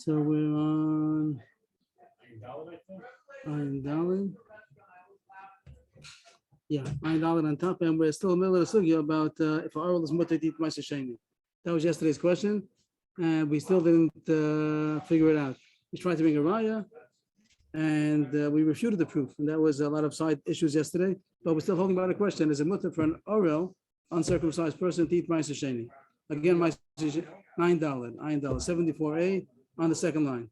So we're on Ayin Daled. Yeah, Ayin Daled on top, and we're still in the middle of the sugya about if oral is mutter to eat ma'aser sheni. That was yesterday's question, and we still didn't figure it out. We tried to bring a raya, and we refuted the proof, and that was a lot of side issues yesterday. But we're still holding by the question: is it mutter for an oral uncircumcised person to eat ma'aser sheni? Again, ma'aser Ayin Daled, 74a on the second line,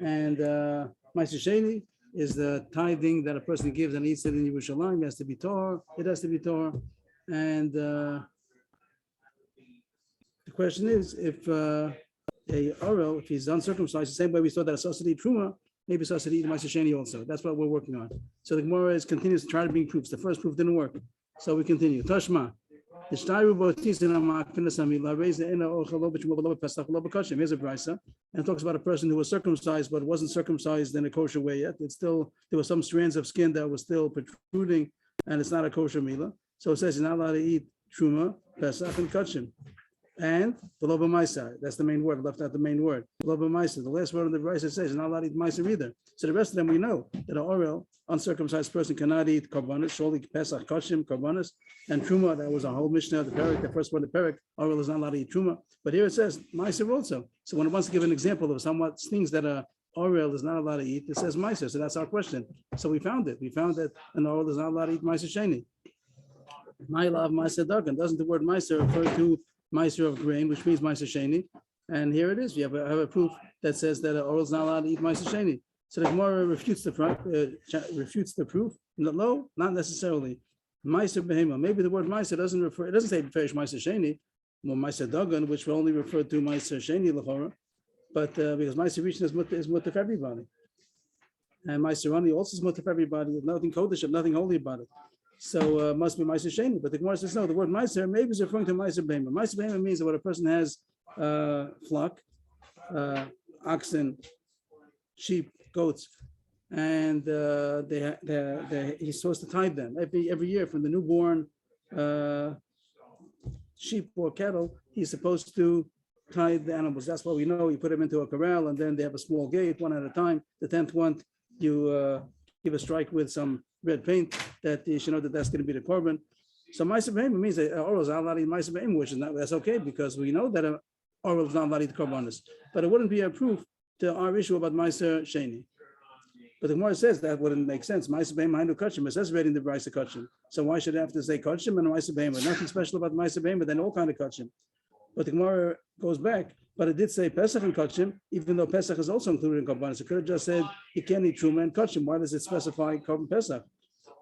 and ma'aser sheni is the tithing that a person gives and eats it in Yerushalayim. It has to be Torah. It has to be Torah. And the question is, if a Orel, if he's uncircumcised, the same way we saw that a Sasadi Truma, maybe Sasadi Ma'aser Sheni also. That's what we're working on. So the Gemara continues to try to bring proofs. The first proof didn't work. So we continue. Tashma. Here's a brisa, and it talks about a person who was circumcised but wasn't circumcised in a kosher way yet. It's still, there were some strands of skin that was still protruding, and it's not a kosher milah. So it says you're not allowed to eat truma, pesach, and kachim. And the lo b'maisa, that's the main word, left out the main word. Lo b'maisa, the last word of the brisa says you're not allowed to eat maisa either. So the rest of them we know that an orel, uncircumcised person cannot eat karbanis, surely pesach, kachim, karbanis, and truma. That was a whole mishnah of the parak, the first one, the parak. Orel is not allowed to eat truma, but here it says maisa also. So when it wants to give an example of somewhat things that a orel is not allowed to eat, it says maisa. So that's our question. So we found it. We found that an orel is not allowed to eat maisa sheni. My love, maisa dagan. Doesn't the word maisa refer to meiser of grain, which means meiser sheni, and here it is. We have a proof that says that an oral is not allowed to eat meiser sheni. So the Gemara refutes the proof. No, not necessarily. Meiser behema. Maybe the word meiser doesn't refer. It doesn't say beferish meiser sheni, more meiser dagan, which will only refer to meiser sheni lechora. But because meiser rishon is mutter for everybody, and meiser rani also is mutter for everybody. There's nothing kodesh, nothing holy about it. So must be meiser sheni, but the Gemara says no. The word meiser maybe is referring to meiser behema. Meiser behema means that when a person has flock, oxen, sheep, goats, and he's supposed to tithe them every year from the newborn sheep or cattle. He's supposed to tithe the animals. That's what we know. You put them into a corral, and then they have a small gate, one at a time. The 10th one, you give a strike with some red paint that you should know that that's going to be the korban. So ma'aser behema means that oral is not allowed to eat ma'aser behema, which is not, that's okay because we know that oral is not allowed to eat korbanos. But it wouldn't be a proof to our issue about ma'aser sheni. But the Gemara says that wouldn't make sense. Ma'aser behema hainu kachim. It says ready in the brisa kachim. So why should it have to say kachim and ma'aser behema? Nothing special about ma'aser behema than all kind of kachim. But the Gemara goes back. But it did say Pesach and Kachim, even though Pesach is also included in Korbanos. It could have just said you can't eat Truma and Kachim. Why does it specify Korban Pesach?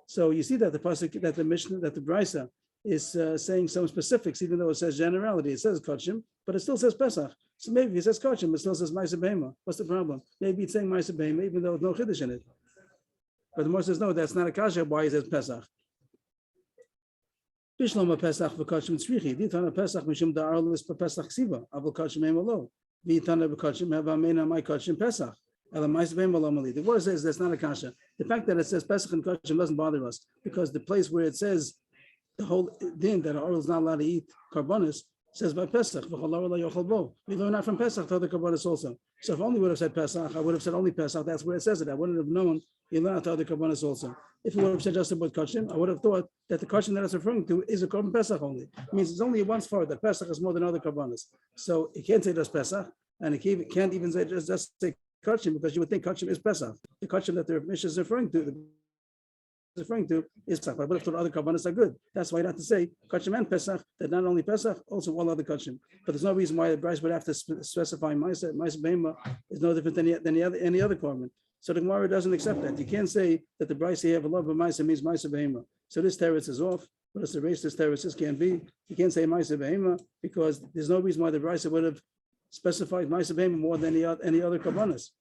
So you see that the pasuk, that the Mishnah, that the Brisa is saying some specifics, even though it says generality. It says Kachim, but it still says Pesach. So maybe it says Kachim, it still says Ma'aser behema. What's the problem? Maybe it's saying Ma'aser behema, even though there's no Chiddush in it. But the Gemara says no, that's not a kasha. Why it says Pesach? Bishlama Pesach v'kachim tzrichi. Ditana Pesach mishum da'arlis Pesach ksiva. Avol kachim emalo. Vitana v'kachim have amena my kachim Pesach. The word says that's not a kasha. The fact that it says Pesach and kachim doesn't bother us because the place where it says the whole din that oral is not allowed to eat karbanis says by Pesach. We learn that from Pesach to other karbanis also. So if only would have said Pesach, I would have said only Pesach. That's where it says it. I wouldn't have known you learn to other karbanis also. If it would have said just about kachim, I would have thought that the kachim that it's referring to is a korban Pesach only. It means it's only one part that Pesach is more than other karbanis. So it can't say just Pesach, and it can't even say just say kachim because you would think kachim is Pesach. The kachim that the Mishnah is referring to is Pesach. But if the other karbanis are good, that's why you have to say kachim and Pesach. That not only Pesach, also all other kachim. But there's no reason why the Bryce would have to specify ma'aser behema is no different than any other korban. So the Gemara doesn't accept that. You can't say that the Bryce here of love of ma'aser means ma'aser behema. So this teretz is off. But it's the race this teretz this can't be. You can't say ma'aser behema because there's no reason why the Bryce would have specified ma'aser behema more than any other karbanas.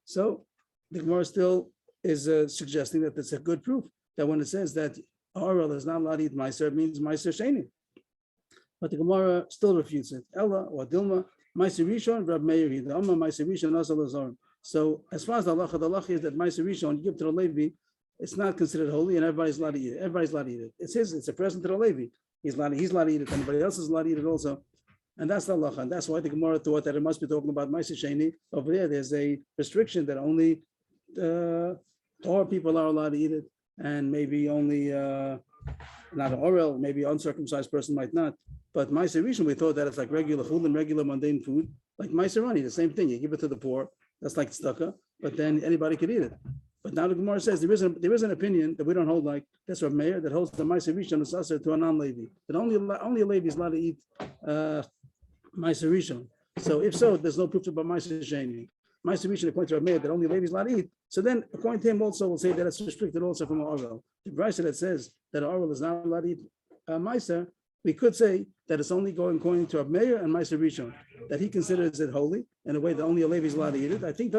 So the Gemara still is suggesting that it's a good proof that when it says that oral is not allowed to eat ma'aser, it means ma'aser sheni. But the Gemara still refutes it. Ella or Dilma, ma'aser rishon, Rab Meir, the Amma ma'aser rishon, Azal Azorim. So as far as the halacha is that Ma'aser Rishon, you give to the Levi, it's not considered holy, and everybody's allowed to eat it. Everybody's allowed to eat it. It's his. It's a present to the Levi. He's allowed to eat it. Anybody else is allowed to eat it also. And that's the halacha. And that's why the Gemara thought that it must be talking about Ma'aser Sheni. Over there's a restriction that only Torah people are allowed to eat it, and maybe only not an oral, maybe an uncircumcised person might not. But Ma'aser Rishon, we thought that it's like regular food and regular mundane food, like Ma'aser Ani, the same thing. You give it to the poor. That's like tzedakah, but then anybody could eat it. But now the Gemara says there is an opinion that we don't hold, like that's Rav Meir, that holds the Ma'aser Rishon is also to a non-Levi. That only a Levi is allowed to eat Ma'aser Rishon. So if so, there's no proof about Ma'aser Sheni. Ma'aser Rishon, according to Rav Meir, that only a Levi is allowed to eat. So then, according to him, also will say that it's restricted also from an oral. The Brisa that says that an oral is not allowed to eat Ma'aser, we could say that it's only going according to Rav Meir and Ma'aser Rishon, that he considers it holy in a way that only a Levi is allowed to eat it. I think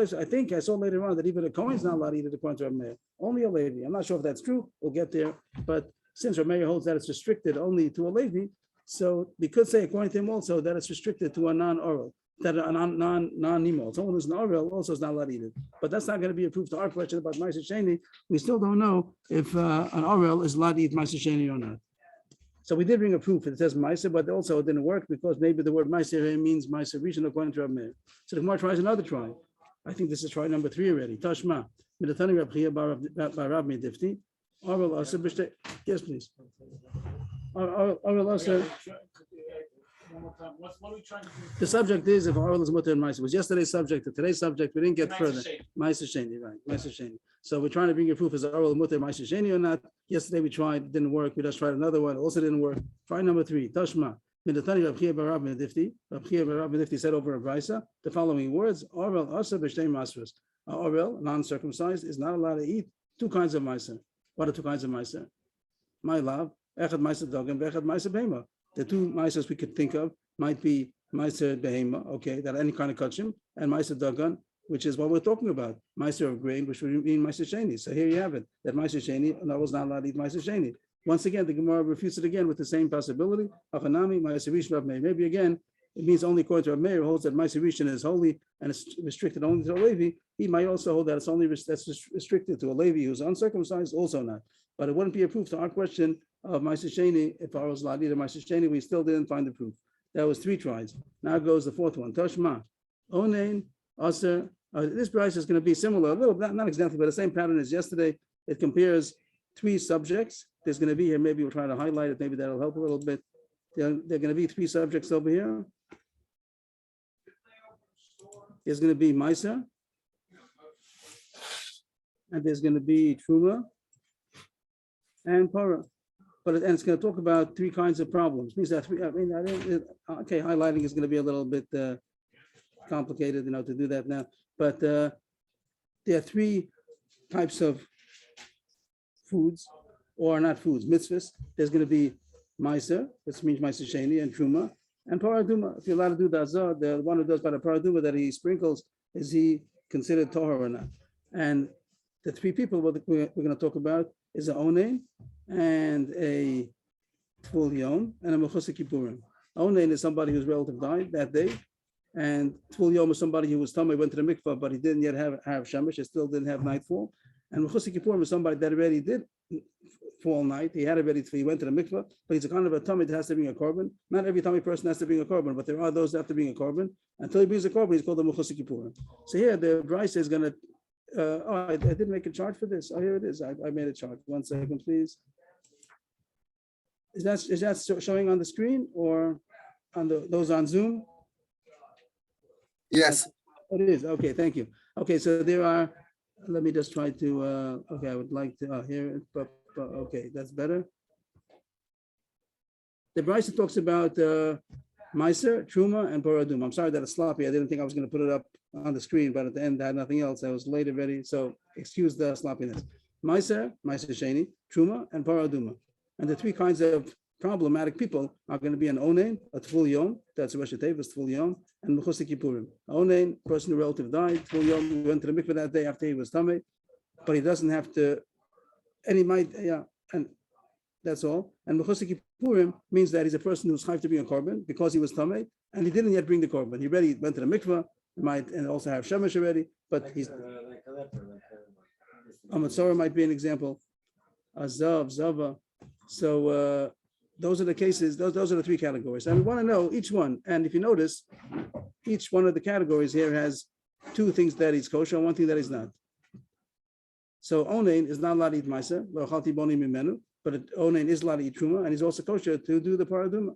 I saw later on that even a Kohen is not allowed to eat it according to Rav Meir. Only a Levi. I'm not sure if that's true. We'll get there. But since Rav Meir holds that it's restricted only to a Levi, so we could say according to him also that it's restricted to a non-oral, that a non-nimo. Someone who's an oral also is not allowed to eat it. But that's not going to be a proof to our question about Ma'aser Sheni. We still don't know if an oral is allowed to eat Ma'aser Sheni or not. So we did bring a proof. It says Ma'aser, but also it didn't work because maybe the word Ma'aser means Ma'aser Rishon according to Rav Meir. So the Gemara tries another try. I think this is try number 3 already. Tashma. Yes, please. The subject is if oral is mutter and Ma'aser. It was yesterday's subject. To today's subject, we didn't get further. Ma'aser Sheni, right? Ma'aser Sheni. So we're trying to bring a proof is oral mutter Ma'aser Sheni or not. Yesterday we tried, it didn't work. We just tried another one, also didn't work. Try number 3. Tashma. Rav Chia bar Rabbi Difti said over a brisa the following words: Oral asa b'shtei masros. Oral, non-circumcised, is not allowed to eat 2 kinds of ma'aser. What are 2 kinds of ma'aser? My love, echad ma'aser dogam, echad ma'aser behema. The 2 ma'asers we could think of might be ma'aser behema, okay, that any kind of kachim, and ma'aser dagan, which is what we're talking about, ma'aser of grain, which would mean ma'aser sheni. So here you have it, that ma'aser sheni, and I was not allowed to eat ma'aser sheni. Once again, the Gemara refutes it again with the same possibility. Achanami, ma'aser rishon Rav Meir. Maybe again, it means only according to Rav Meir holds that ma'aser rishon is holy and it's restricted only to a Levi. He might also hold that it's only restricted to a Levi who's uncircumcised, also not. But it wouldn't be a proof to our question of ma'aser sheni. If I was allowed to eat ma'aser sheni, we still didn't find the proof. That was 3 tries. Now goes the 4th one. Tashma, onein, aser. This price is going to be similar, a little, not exactly, but the same pattern as yesterday. It compares 3 subjects. There's going to be here, maybe we'll try to highlight it, maybe that'll help a little bit. There are going to be 3 subjects over here. There's going to be Ma'aser, and there's going to be Truma, and Parah. And it's going to talk about 3 kinds of problems. Means that highlighting is going to be a little bit complicated, to do that now. But there are 3 types of foods, or not foods, mitzvahs. There's going to be Ma'aser, which means Ma'aser Sheni, and Truma, and Paraduma. If you're allowed to do the Azar, the one who does by the Paraduma that he sprinkles, is he considered Torah or not? And the 3 people we're going to talk about is a Onein, and a Tvul Yom, and a Mechusik Kippurim. Onein is somebody whose relative died that day, and Tvul Yom is somebody who was Tamei, went to the mikvah, but he didn't yet have Shemesh, he still didn't have nightfall. And Mechusik Kippurim is somebody that already did fall night, he went to the mikvah, but he's a kind of a Tamei that has to bring a korban. Not every Tamei person has to bring a korban, but there are those that have to bring a korban. Until he brings a korban, he's called a Mechusik Kippurim. So here the Brisa is going to, I didn't make a chart for this. Oh, here it is. I made a chart. 1 second, please. Is that showing on the screen or on those on Zoom? Yes. It is. Okay, thank you. Okay, so there are, let me just try to, okay, I would like to, here, okay, that's better. The Brisa talks about Ma'aser, Truma, and Paradum. I'm sorry that it's sloppy. I didn't think I was going to put it up on the screen, but at the end I had nothing else. I was late already, so excuse the sloppiness. Ma'aser Sheni, Truma, and Paraduma. And the 3 kinds of problematic people are going to be an Onein, a Tvul Yom, that's Rosh Hashanah, Tvul Yom, and Mechusik Kippurim. Onein, person whose relative died, Tvul Yom, went to the mikveh that day after he was Tamei, but he doesn't have to, and he might, and that's all. And Mechusik Kippurim means that he's a person who's chayv to bring a korban because he was Tamei, and he didn't yet bring the korban. He already went to the mikveh, It might and also have shemesh already, but Like, he's like a leper, a matzorah might be an example. A zav, zava. So those are the cases. Those are the three categories. And we want to know each one. And if you notice, each one of the categories here has two things that is kosher and one thing that is not. So onain is not allowed to eat ma'aser, but onain is allowed to eat truma, and he's also kosher to do the paraduma.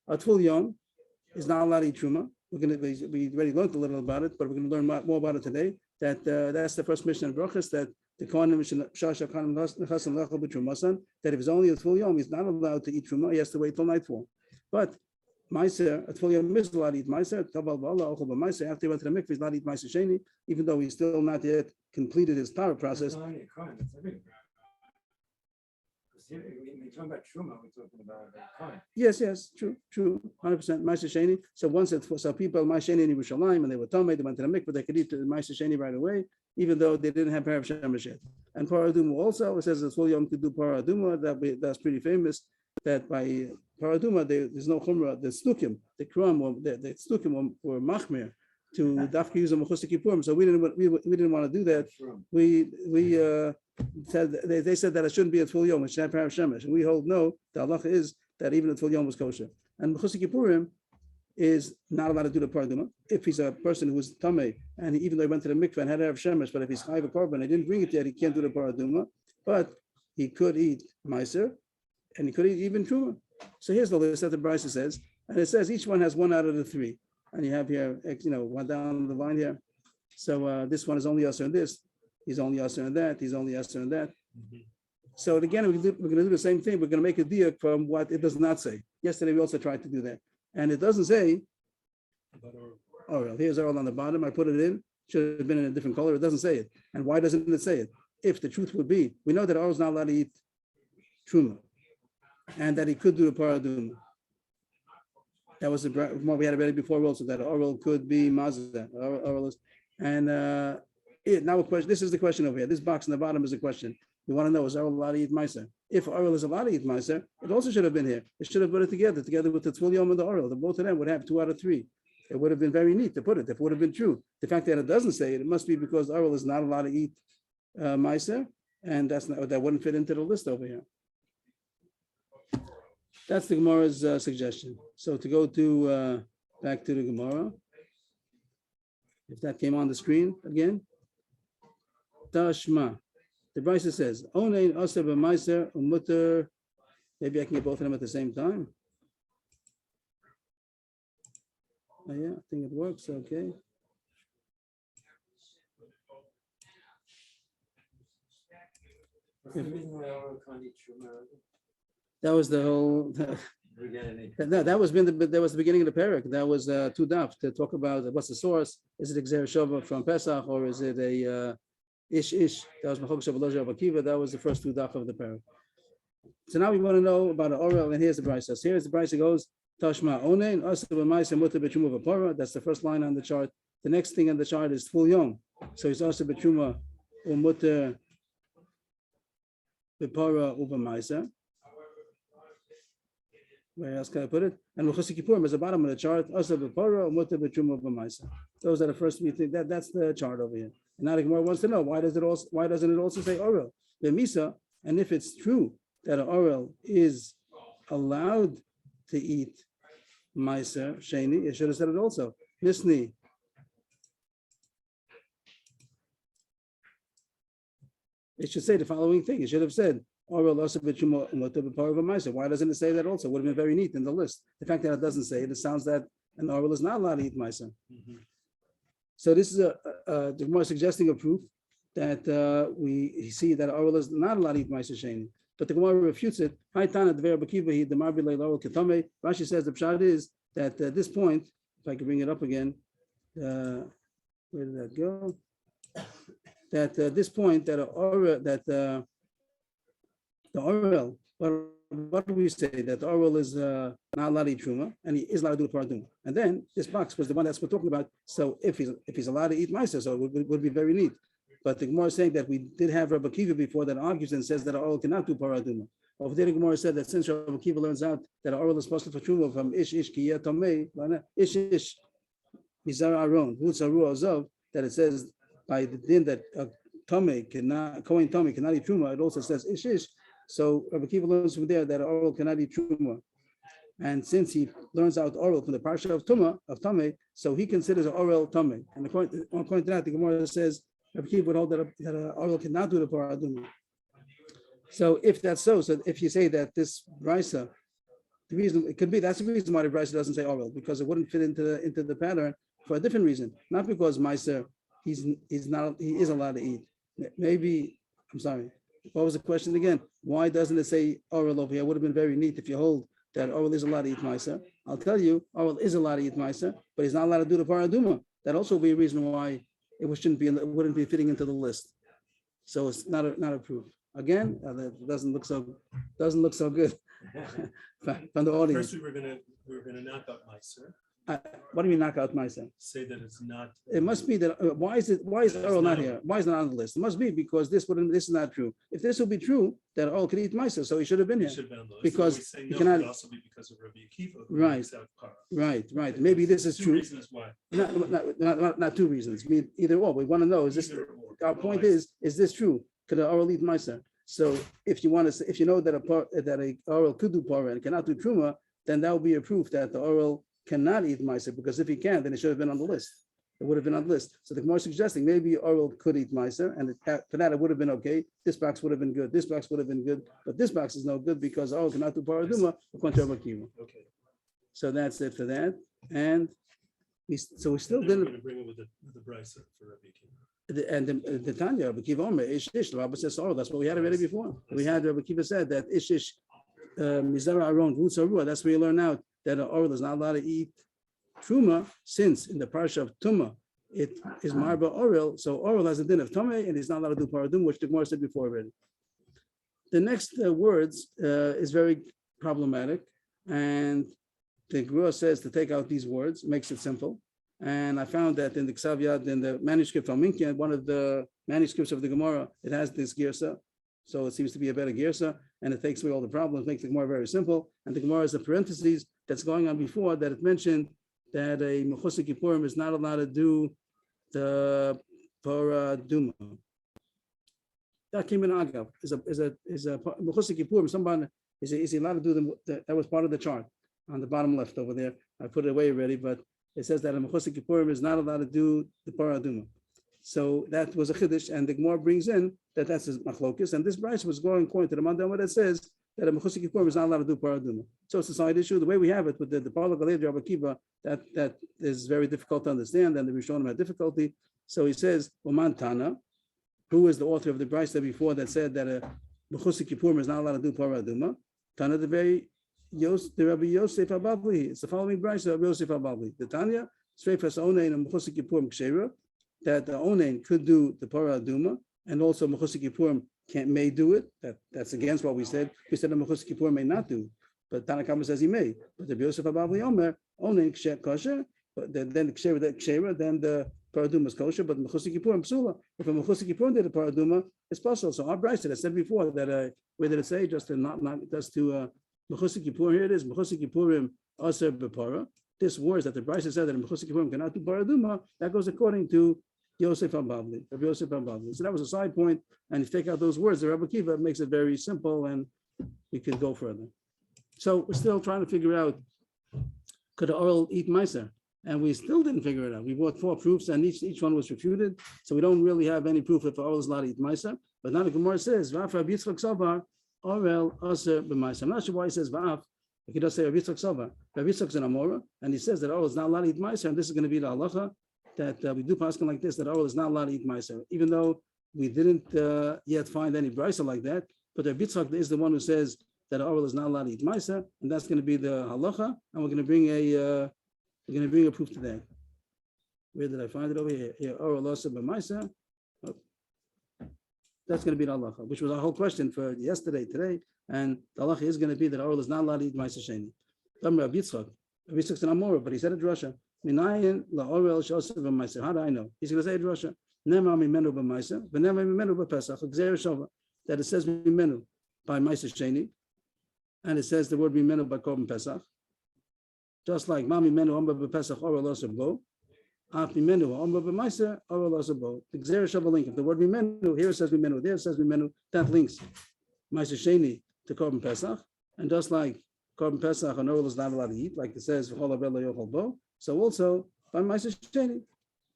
A tvul yom is not allowed to eat truma. We already learned a little about it, but we're going to learn more about it today. That's the first mission in Brachas, that the Kohanim that if it's only a tvul yom, he's not allowed to eat truma. He has to wait till nightfall. But ma'aser, a tvul yom is allowed to eat ma'aser. After he went to the mikveh, he's allowed to eat ma'aser sheni, even though he's still not yet completed his Torah process. We're talking about truma, we're talking about Kohen. Yes, true, 100%. Ma'aser sheni. So once people ma'aser sheni in Yerushalayim and they were tamei, they went to the mikveh, they could eat the ma'aser sheni right away, even though they didn't have parav shemesh yet. And paraduma also, it says the full yom could do paraduma. That's pretty famous. That by paraduma there's no chumrah. The stukim, the kram, the stukim were machmir to dafka use a mechusik kippurim. So we didn't want to do that. We said they said that it shouldn't be a full yom. It should have parav shemesh. And we hold no. The halacha is that even a full yom was kosher. And mechusik kippurim is not allowed to do the paraduma if he's a person who was tamei and even though he went to the mikveh and had to have shemesh, but if he's chayiv a korban, he didn't bring it yet, he can't do the paraduma, but he could eat ma'aser and he could eat even truma. So here's the list that the Brisa says, and it says each one has one out of the three, and you have here, one down the line here. So this one is only usher in this, he's only usher in that, he's only usher in that. So again, we're going to do the same thing. We're going to make a diak from what it does not say. Yesterday we also tried to do that. And it doesn't say oral. Here's oral on the bottom. I put it in. Should have been in a different color. It doesn't say it. And why doesn't it say it? If the truth would be, we know that oral is not allowed to eat truma, and that he could do the paraduma. That was what we had already before also, that oral could be mazda. Oral is, and now a question. This is the question over here. This box in the bottom is a question. We want to know, is oral allowed to eat ma'aser? If oral is allowed to eat ma'aser, it also should have been here. It should have put it together with the tvul yom and the oral. The both of them would have 2 out of 3. It would have been very neat to put it. If it would have been true. The fact that it doesn't say it, it must be because oral is not allowed to eat ma'aser, and that wouldn't fit into the list over here. That's the Gemara's suggestion. So to go to back to the Gemara, if that came on the screen again, Tashma. The Brisa says, Onein Aser b'Maiser Umutter. Maybe I can get both of them at the same time. Oh yeah, I think it works. Okay. That was the whole. That was the beginning of the parak. That was 2 daf to talk about what's the source. Is it Gzer Shova from Pesach or is it a Ish? That was Machok Shavuot of Akiva. That was the first 2 daf of the parak. So now we want to know about the oral, and here's the Brisa. Here's the Brisa goes Tashma Onein Aser b'Maiser Mutter b'Truma v'Para. That's the first line on the chart. The next thing on the chart is Tvul Yom. So it's Aser b'Truma u'Mutter b'Para u'B'Maiser. Where else can I put it? And Mechusik Kippurim is the bottom of the chart. Aser b'Para u'Mutter b'Truma u'B'Maiser. Those are the first 3 things. That's the chart over here. And now the Gemara wants to know why doesn't it also say oral? The Misa, and if it's true that an oral is allowed to eat Maiser Sheni, it should have said it also. Nisni. It should say the following thing. It should have said oral also b'Truma u'Mutter b'Para u'B'Maiser. Why doesn't it say that also? It would have been very neat in the list. The fact that it doesn't say it, it sounds that an oral is not allowed to eat Maiser. So this is the Gemara suggesting a proof that we see that oral is not allowed to eat Maiser Sheni. But the Gemara refutes it. Rashi says the pshat is that at this point, if I can bring it up again, where did that go? That at this point, that the oral, what do we say? That the oral is not allowed to eat truma, and he is allowed to do the paraduma. And then this box was the one that's we're talking about. So if he's allowed to eat ma'aser, so it would be very neat. But the Gemara is saying that we did have Rabbi Akiva before that argues and says that oral cannot do paraduma. Over there, the Gemara said that since Rabbi Akiva learns out that oral is supposed to for truma from ish ki tomei, ish Mizar Aaron, Vutzaru Azov, that it says by the din that Tomei cannot, Kohen Tomei cannot eat Truma, it also says Ishish. So Rabbi Kiva learns from there that oral cannot eat Truma. And since he learns out oral from the parsha of Tomei, so he considers oral Tomei. And according to that, the Gemara says Rabbi Kiva would hold that oral cannot do the paraduma. So if that's so if you say that this brisa, the reason it could be that's the reason why the brisa doesn't say oral, because it wouldn't fit into the pattern for a different reason, not because Meiser he is allowed to eat. Maybe I'm sorry. What was the question again? Why doesn't it say oral over here? It would have been very neat if you hold that oral is allowed to eat Meiser. I'll tell you, oral is allowed to eat Meiser, but he's not allowed to do the paraduma. That also would be a reason why it wouldn't be fitting into the list. So it's not a proof. Again, that doesn't look so good from the audience. First, we were gonna knock out Meiser. What do you mean knock out Meiser? Say that it's not. It must be that. Why is oral not here? Why is it not on the list? It must be because this is not true. If this would be true, that oral could eat Meiser, so he should have been here. Should have been on the list. Because you you cannot. could also be because of Rabbi Akiva. Right. Maybe this is Two true. reasons why. Not two reasons. Either or. We want to know. Is this our point? Is this true? Could an oral eat Meiser? So if you know that a oral could do para and cannot do truma, then that would be a proof that the oral cannot eat Meiser, because if he can, then it should have been on the list. It would have been on the list. So the Gemara is suggesting maybe oral could eat Meiser, and for that it would have been okay. This box would have been good. This box would have been good, but this box is no good because oral cannot do paraduma according to Rabbi Akiva. Okay. So that's it for that. And we still We're didn't. going to bring it with the Brisa for Rabbi Akiva. And the Tanya, Rabbi Kiva Omer, Ish, the Rabbi says, oh, that's what we had already before. We had Rabbi Kiva said that Ish, Mizara Aron, Vutzarua, that's where you learn out that an oral is not allowed to eat Truma, since in the parsha of Tuma, it is Marba oral, so oral has a din of Tomei, and he's not allowed to do Paradum, which the Gemara said before already. The next words is very problematic, and the Gemara says to take out these words, makes it simple. And I found that in the Ksav Yad, in the manuscript from Minkia, one of the manuscripts of the Gemara, it has this girsa. So it seems to be a better girsa, and it takes away all the problems, makes the Gemara very simple. And the Gemara is a parentheses that's going on before that it mentioned that a Mechusik Kippurim is not allowed to do the Paraduma. That came in Agav. Is a Mechusik Kippurim, somebody is he allowed to do that was part of the chart on the bottom left over there. I put it away already, but it says that a Mechusik Kippurim is not allowed to do the Paraduma. So that was a Chiddush, and the Gemara brings in that's his machlokis, and this Bryce was going according to the Mandam that says that a Mechusik Kippurim is not allowed to do Paraduma. So it's a side issue. The way we have it with the Parla Galei Rabbi Akiva, that is very difficult to understand, and the Rishonim had difficulty. So he says, Oman Tana, who is the author of the Bryce that before that said that a Mechusik Kippurim is not allowed to do Paraduma? Tana the Rabbi Yosef Ababli. It's the following Bryce of Rabbi Yosef Ababli. The Tanya, Streifas Onein and Mechusik Kippurim Kshera, that the Onein could do the Paraduma, and also Mechusik Kippurim may do it. That's against what we said. We said the Mechusik Kippurim may not do, but Tanakama says he may. But the Yosef Ababli Omer Onein kosher, but then Kshera, then the Paraduma is kosher, but Mechusik Kippurim psula. If a Mechusik Kippurim did a Paraduma, it's possible. So our Bryce that I said before that where did it say just to Mechusik Kippurim? Here it is. Mechusik Kippurim aser bepara. This words that the Bryce said that Mechusik Kippurim cannot do Paraduma, that goes according to Yosef Ababli, Rabbi Yosef Ababli. So that was a side point, and if you take out those words, the Rabbi Akiva makes it very simple, and we can go further. So we're still trying to figure out, could the oral eat Meiser? And we still didn't figure it out. We brought 4 proofs, and each one was refuted. So we don't really have any proof if the oral is allowed to eat Meiser. But now the Gemara says, V'af Rabbi Yitzchak Sovar, oral aser b'Meiser. I'm not sure why he says V'af. He does say Rabbi Yitzchak Sovar. Rabbi Yitzchak's an Amora, and he says that oral is not allowed to eat Meiser, and this is going to be the halacha, that we do paskin like this, that oral is not allowed to eat Meiser, even though we didn't yet find any brisa like that. But Rabbi Yitzchak is the one who says that oral is not allowed to eat Meiser, and that's going to be the halacha. And we're going to bring a proof to that. Where did I find it over here? Here, oral also by Meiser. Oh. That's going to be the halacha, which was our whole question for yesterday, today, and the halacha is going to be that oral is not allowed to eat Meiser sheni. Rabbi Yitzchak's an Amora, but he said it Russia. Minayin laorel shosef b'meiser. How do I know? He's going to say it Russia. Nema mimenu b'meiser, v'nema mimenu b'pesach. Gzeir shova. That it says mimenu by meiser sheni, and it says the word mimenu by korban pesach. Just like mami menu amba b'pesach orel osef bo. Af mimenu ha'omer b'maiser or l'aseh bo. The gzera shava link. If the word mimenu here it says mimenu, there it says mimenu, that links maiser sheni to korban pesach, and just like korban pesach an oil is not allowed to eat, like it says v'chol havel lo yochel bo. So also by maiser sheni,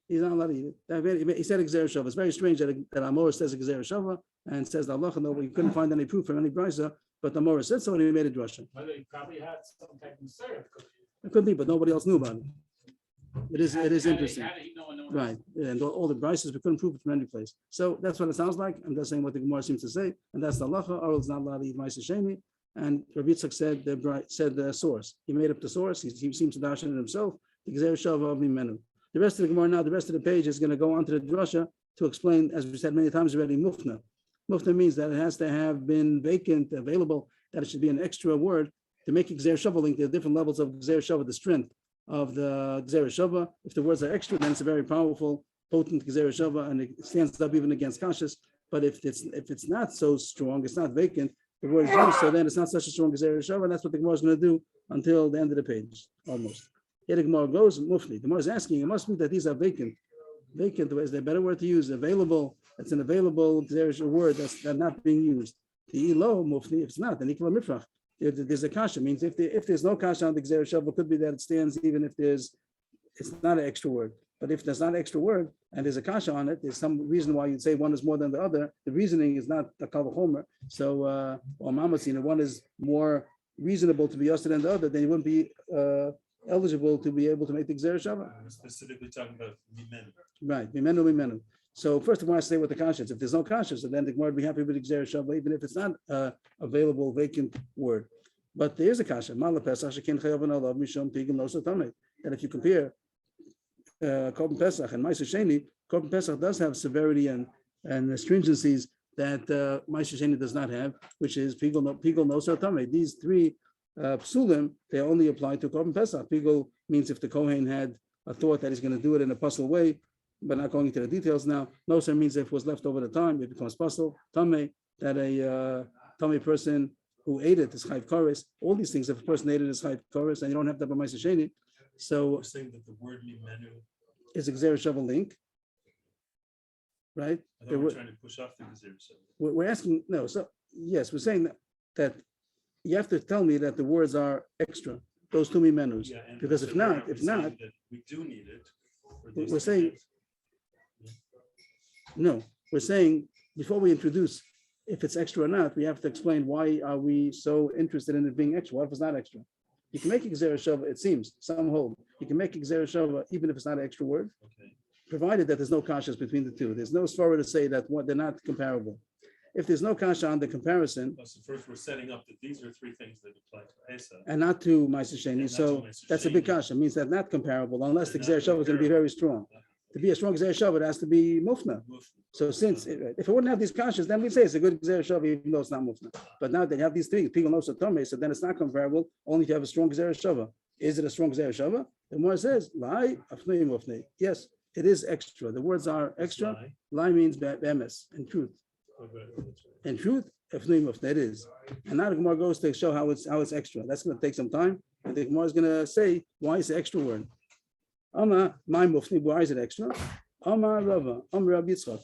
he's not allowed to eat it. He said gzera shava. It's very strange that Amor says gzera shava and says the halacha. No, we couldn't find any proof from any brisa, but the Amor said so, and he made a drasha. Well, they probably had some type of syrup. It could be, but nobody else knew about it. It is interesting. How did he know and no one Right, and all the brises, we couldn't prove it from any place. So that's what it sounds like. I'm just saying what the Gemara seems to say, and that's the halacha. Oral is not allowed to eat ma'aser sheni. And Rabbi Yitzchak said the source. He made up the source. He seems to dash it himself. The gzera shava of mimenu. The rest of the Gemara now, the rest of the page is going to go on to the drasha to explain, as we said many times already, mufna. Mufna means that it has to have been vacant, available, that it should be an extra word to make gzera shava link. There are different levels of gzera shava, the strength of the gzera shava. If the words are extra, then it's a very powerful, potent gzera shava, and it stands up even against kashas. But if it's not so strong, it's not vacant, the word is used, so then it's not such a strong gzera shava, and that's what the Gemara is going to do until the end of the page, almost. Here the Gemara goes, mufli. The Gemara is asking, it must be that these are vacant. Vacant, is there a better word to use? Available. It's an available gzera word that's not being used. The ilo mufli, if it's not, then ikla mifrach. There's a kasha, means if there's no kasha on the gzera shava, it could be that it stands even if it's not an extra word. But if there's not an extra word and there's a kasha on it, there's some reason why you'd say one is more than the other. The reasoning is not the kal v'chomer. So, or mamatzina, one is more reasonable to be yosted than the other, then you wouldn't be eligible to be able to make the gzera shava. We're specifically talking about mimenu. Right, mimenu. So first of all, I say with the kashas. If there's no kashas, then the Gemara would be happy with the gzera shava, even if it's not available vacant word. But there is a kasha. That if you compare korban pesach and ma'aser sheni, korban pesach does have severity and stringencies that ma'aser sheni does not have, which is pigul nosar tamei. These three psulim, they only apply to korban pesach. Pigul means if the kohen had a thought that he's going to do it in a puzzle way, but not going into the details now. Nosar means if it was left over the time, it becomes puzzle. Tamei, that a tamei person who ate it is chayv kares. All these things, if a person ate it is chayv kares, and you don't have that by ma'aser sheni. So We're saying that the word mimenu, is a gzera shava link, right? I thought we're trying to push off the gzera shava. We're asking, no, so yes, we're saying that you have to tell me that the words are extra, those two menus. Yeah, and Because so if we're not, saying that we do need it. for these we're saying- things. No, we're saying before we introduce if it's extra or not, we have to explain why are we so interested in it being extra. What if it's not extra? You can make a gzera shava, it seems, some hold. You can make a gzera shava even if it's not an extra word, Okay. provided that there's no kashas between the two. There's no svara to say that they're not comparable. If there's no kasha on the comparison So first, we're setting up that these are three things that apply to Esa. and not to ma'aser sheni, And not so to Ma'aser that's a big Sheni. kasha. Means that not comparable unless the They're gzera not shava is going to be very strong. To be a strong gzera shava, it has to be mufna. So since if it wouldn't have these kashas, then we'd say it's a good gzera shava, even though it's not mufna. But now they have these three, people know tomei, so then it's not comparable. Only if you have a strong gzera shava. Is it a strong gzera shava? The more says lai afnei mufnei. Yes, it is extra. The words are extra. Lie. Lie means be'emes, in truth. In truth, afnei mufnei it is. And now the Gemara goes to show how it's extra. That's going to take some time. And the Gemara is going to say why it's an extra word. Ama my mufni, why is it extra? Ama Rava, Rabbi Yitzchak.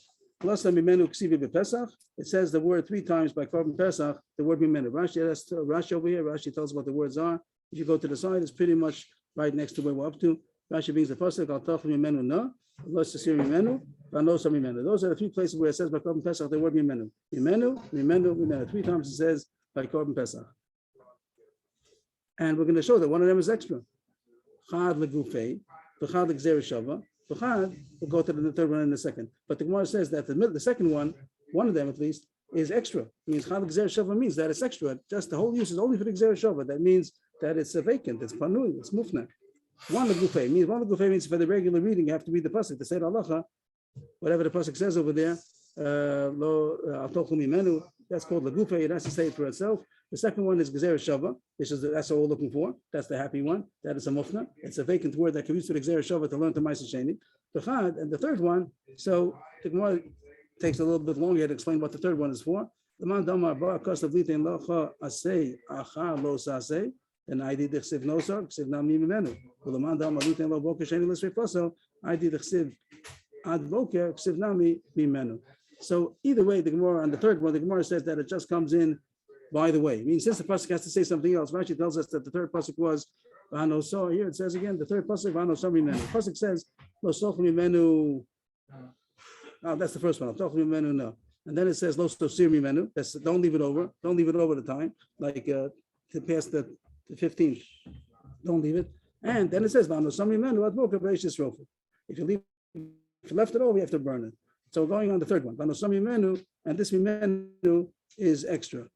It says the word three times by korban pesach. The word mimenu. Rashi over here. Rashi tells what the words are. If you go to the side, it's pretty much right next to where we're up to. Rashi brings the pasuk al tachli mimenu na, l'sasir mimenu, v'anosa mimenu. Those are the three places where it says by korban pesach the word mimenu. Mimenu. Three times it says by korban pesach. And we're going to show that one of them is extra. Chad legufei, v'chad legzera shava. We'll go to the third one in a second. But the Gemara says that the second one of them at least, is extra. It means Chal Gzer Shava means that it's extra. Just the whole use is only for the Gzer Shava. That means that it's a vacant, it's panui, it's mufna. One Legufei means for the regular reading, you have to read the pasuk to say the halacha, whatever the pasuk says over there. That's called Legufei. It has to say it for itself. The second one is Gzer Shava. That's what we're looking for. That's the happy one. That is a mufna. It's a vacant word that can be used to the Gzer Shava to learn to Ma'aser Sheni. And the third one, so the Gemara takes a little bit longer to explain what the third one is for. The man damar ba kostav litin locha asay achar lo sasay. And I did the ksiv nosar ksiv nami mimenu. The man damar litin lo boka sheni l'srei paso I did chsiv ad boker chsiv nami mimenu. So either way, the Gemara on the third one, the Gemara says that it just comes in by the way. I mean, since the pasuk has to say something else, Rashi tells us that the third pasuk was v'hano so. Here it says again, the third pasuk v'hano so mimenu. The pasuk says lo soch mimenu. Oh, that's the first one. Soch mimenu no. And then it says lo sosir mimenu. That's don't leave it over. Don't leave it over the time, like to pass the 15th. Don't leave it. And then it says v'hano so mimenu ad boker b'eishis rofu. If you left it over, you have to burn it. So going on the third one, v'hano so mimenu, and this mimenu is extra.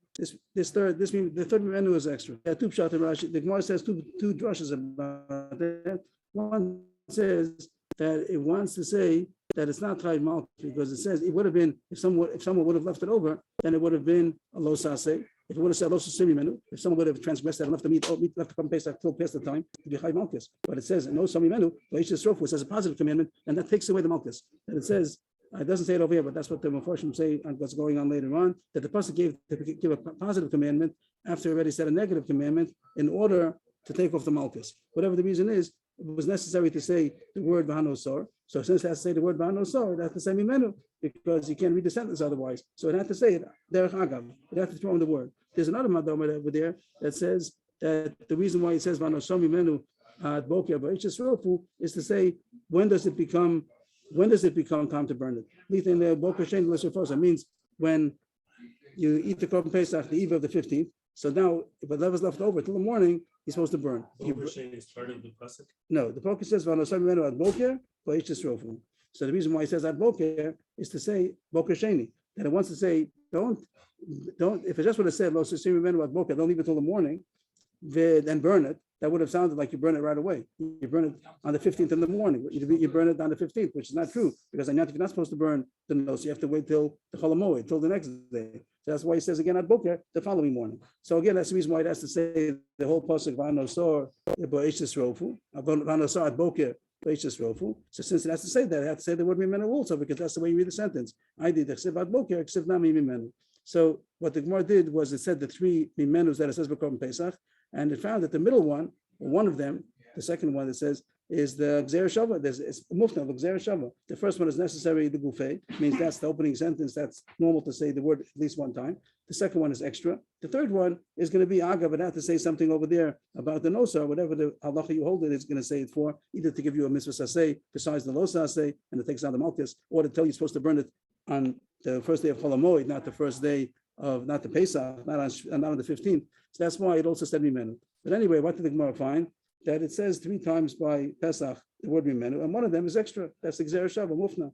The third mimenu is extra. There are two pshat in Rashi. The Gemara says two drushes about that. One says that it wants to say that it's not Chayv Malkus because it says it would have been if someone would have left it over, then it would have been a lo saseh. If it would have said lo saseh mimenu, if someone would have transgressed that and left the meat left to come Pesach till past the time, it would be Chayv Malkus. But it says no sami mimenu, it says a positive commandment, and that takes away the Malkus. And it says. It doesn't say it over here, but that's what the Mefarshim say and what's going on later on, that the pasuk gave to give a positive commandment after already said a negative commandment in order to take off the malchus. Whatever the reason is, it was necessary to say the word v'hanosor. So since it has to say the word v'hanosor, it has to say mimenu, because you can't read the sentence otherwise. So it had to say it, derech agav. It had to throw in the word. There's another madama over there that says that the reason why it says v'hanosor mimenu at boker b'eishis rofu is to say when does it become time to burn it? It means when you eat the korban pesach the eve of the 15th. So now, if it was left over till the morning, he's supposed to burn. Is part of the pasuk? No, the pasuk says v'hanosam mimenu ad boker b'eishis rofu. So the reason why he says ad boker is to say boker sheni. That it wants to say don't. If it just would have said lo sasir mimenu ad boker, don't leave it till the morning, then burn it. That would have sounded like you burn it right away. You burn it on the 15th in the morning. You burn it on the 15th, which is not true, because you're not supposed to burn the nose. You have to wait till the Chol HaMoed, till the next day. So that's why he says again at Boker, the following morning. So again, that's the reason why it has to say the whole pasuk v'hanosor b'eishis rofu, v'hanosor at Boker b'eishis rofu. So since it has to say that, it has to say the word mimenu also, because that's the way you read the sentence. I did chsiv at Boker, chsiv nami mimenu. So what the Gemara did was it said the three mimenus that it says b'korban Pesach, and it found that the middle one, or one of them, the second one that says, is the Gzer Shava. It's mufna of Gzer Shava. The first one is necessary, the Gufei, means that's the opening sentence. That's normal to say the word at least one time. The second one is extra. The third one is going to be Aga, but have to say something over there about the Nosa, whatever the halacha you hold it is going to say it for, either to give you a mitzvah saseh besides the lo saseh, and it takes out the malchus, or to tell you you're supposed to burn it on the first day of Chol HaMoed, not the first day of, not the Pesach, not on the 15th. So that's why it also said mimenu. But anyway, what did the Gemara find? That it says 3 times by Pesach the word mimenu, and one of them is extra. That's the Gzer Shava, mufna.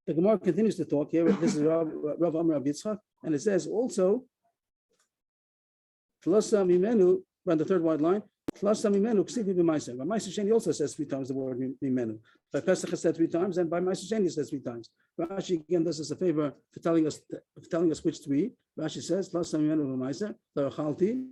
The Gemara continues to talk here. This is Rav Amar Rav Yitzchak, and it says also, Tlasa mimenu, on the third wide line, Tlasa mimenu ksivi b'maiser. By Maiser Sheni also says 3 times the word mimenu. By Pesach it said 3 times, and by Maiser Sheni it says 3 times. Rashi again does us a favor for telling us which 3. Rashi says, Tlasa mimenu b'maiser, la'ochalti.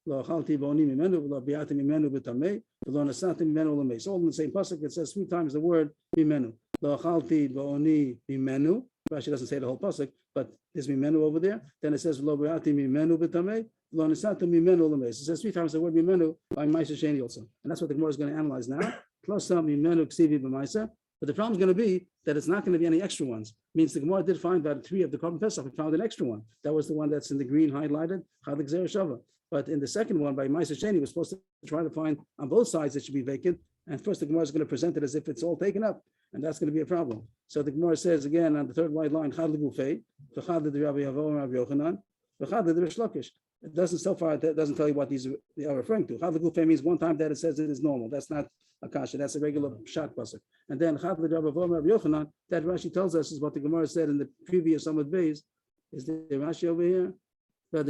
Lo achalti b'oni mimenu, lo bi'ati mimenu b'tamei, lo nasati mimenu l'mei. So all in the same pasuk, it says 3 times the word mimenu. Lo achalti b'oni mimenu. Rashi doesn't say the whole pasuk, but there's mimenu over there. Then it says lo bi'ati mimenu b'tamei, lo nasati mimenu l'mei. It says 3 times the word mimenu by Maiser Sheni also, and that's what the Gemara is going to analyze now. Plus some mimenu ksivi b'maiser. But the problem is going to be that it's not going to be any extra ones. Means the Gemara did find that 3 of the korban Pesach, we found an extra one. That was the one that's in the green highlighted, Chadlik Gzer Shava. But in the second one, by Maiser Sheni, we're supposed to try to find on both sides it should be vacant. And first, the Gemara is going to present it as if it's all taken up, and that's going to be a problem. So the Gemara says again on the third wide line, Chad l'gufei, v'chad l'Rav Yevamos, Rav Yochanan, v'chad l'Rish Lakish. It doesn't so far. It doesn't tell you what these are referring to. Chad l'gufei means one time that it says it is normal. That's not a kasha. That's a regular shak pasuk. And then Chad l'Rav Yevamos, Rav Yochanan. That Rashi tells us is what the Gemara said in the previous Amud Beis. Is the Rashi over here? That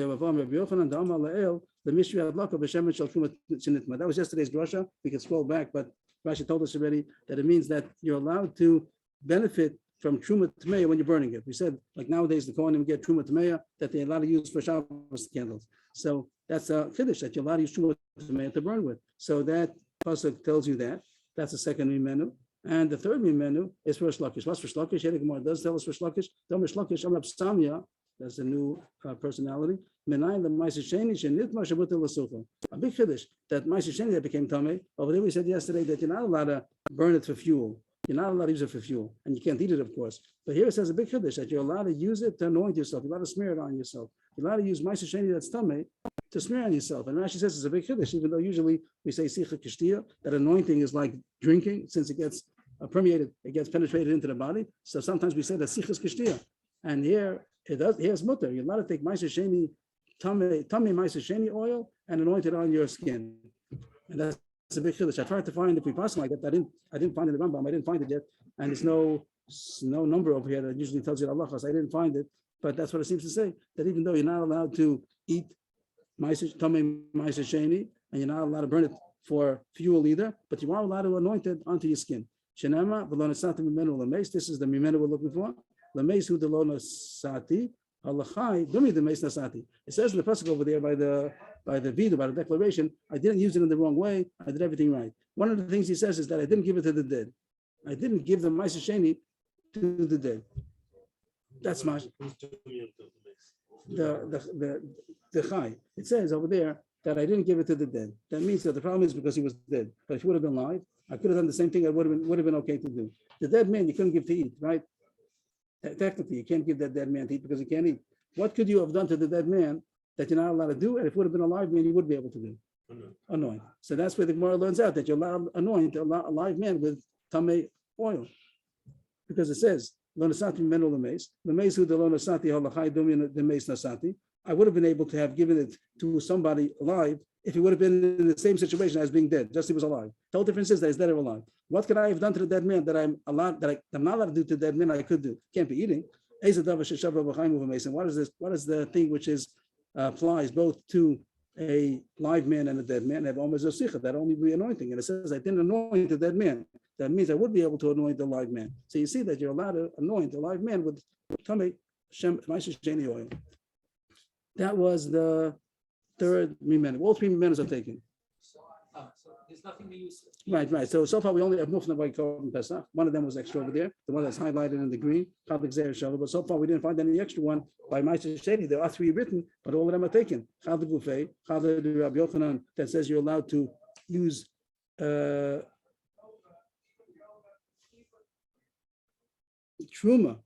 was yesterday's drasha. We can scroll back, but Rashi told us already that it means that you're allowed to benefit from truma tmeya when you're burning it. We said, like nowadays, the Kohanim get truma tmeya that they're allowed to use for Shabbos candles. So that's a chiddush that you're allowed to use truma tmeya to burn with. So that pasuk tells you that. That's the second mimenu. And the third mimenu is for Shlakish. What's for Shlakish? Here the Gemara does tell us for Shlakish. That's a new personality. A big chiddush that Maiser Sheni that became tamei. Over there we said yesterday that you're not allowed to burn it for fuel. You're not allowed to use it for fuel, and you can't eat it, of course. But here it says a big chiddush that you're allowed to use it to anoint yourself. You're allowed to smear it on yourself. You're allowed to use ma'aser sheni that's tamei to smear on yourself. And Rashi says it's a big chiddush, even though usually we say sicha kishtia, that anointing is like drinking, since it gets permeated, it gets penetrated into the body. So sometimes we say that sicha kishtia, and here it does. Here's mutter. You're allowed to take ma'aser sheni, tamei ma'aser sheni oil and anoint it on your skin, and that's a big chiddush. I tried to find if we pass like that. I didn't find it in the Rambam. I didn't find it yet, and there's no number over here that usually tells you the halachas. I didn't find it, but that's what it seems to say. That even though you're not allowed to eat tamei ma'aser sheni, and you're not allowed to burn it for fuel either, but you are allowed to anoint it onto your skin. Shenema v'lo nesati mimenu lameis. This is the mimenu we're looking for. Lameis hu delo nesati halachai dumi demeis nasati. It says in the pasuk over there by the vidu, by the declaration, I didn't use it in the wrong way. I did everything right. One of the things he says is that I didn't give it to the dead. I didn't give the ma'aser sheni to the dead. That's my the chai. It says over there that I didn't give it to the dead. That means that the problem is because he was dead. But if he would have been alive, I could have done the same thing. It would have been okay to do. The dead man you couldn't give to eat, right? Technically, you can't give that dead man to eat because he can't eat. What could you have done to the dead man that you're not allowed to do? And if it would have been a live man, you would be able to do. Anoint. So that's where the Gemara learns out that you're allowed to anoint a live man with tamei oil, because it says lo nasati mimenu lameis lameis hu delo nasati halachai dumi demeis nasati. I would have been able to have given it to somebody alive if he would have been in the same situation as being dead, just he was alive. The whole difference is that he's dead or alive. What could I have done to the dead man that I'm not allowed to do to the dead man? I could do. Can't be eating. What is this? What is the thing which is applies both to a live man and a dead man? Have almost a sicha that only be anointing. And it says I didn't anoint the dead man. That means I would be able to anoint the live man. So you see that you're allowed to anoint a live man with tamei ma'aser sheni oil. That was the third mimenu. All three mimenus are taken. So there's nothing we use. Right. So far we only have Mufna by Korban Pesach. One of them was extra over there, the one that's highlighted in the green. But so far we didn't find any extra one by Ma'aser Sheni. There are three written, but all of them are taken. Chad Gufei, Chad Rabbi Yochanan, that says you're allowed to use truma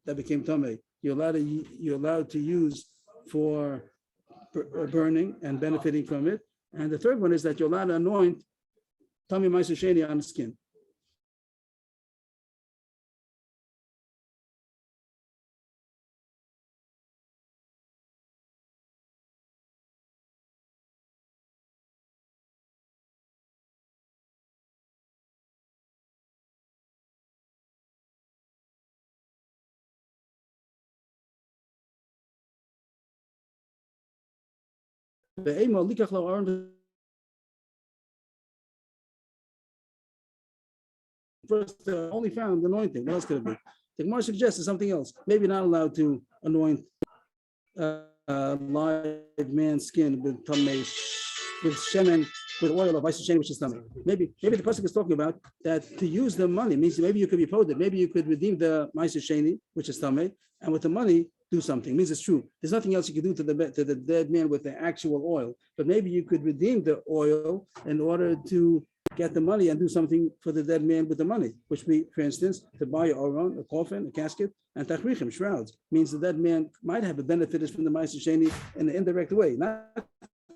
that became tamei. You're allowed to use for burning and benefiting from it. And the third one is that you're allowed to anoint tamei ma'aser sheni on the skin. First, only found anointing. What else could it be? The Gemara suggests something else. Maybe not allowed to anoint live man's skin with tamei, with shemen, with oil of ma'aser sheni, which is tamei. Maybe the pasuk is talking about that to use the money means maybe you could be poded. Maybe you could redeem the ma'aser sheni, which is tamei, and with the money do something. It means it's true. There's nothing else you can do to the dead man with the actual oil, but maybe you could redeem the oil in order to get the money and do something for the dead man with the money, which be, for instance, to buy your own, a coffin, a casket, and tachrichim, shrouds, means the dead man might have a benefit from the ma'aser sheni in an indirect way, not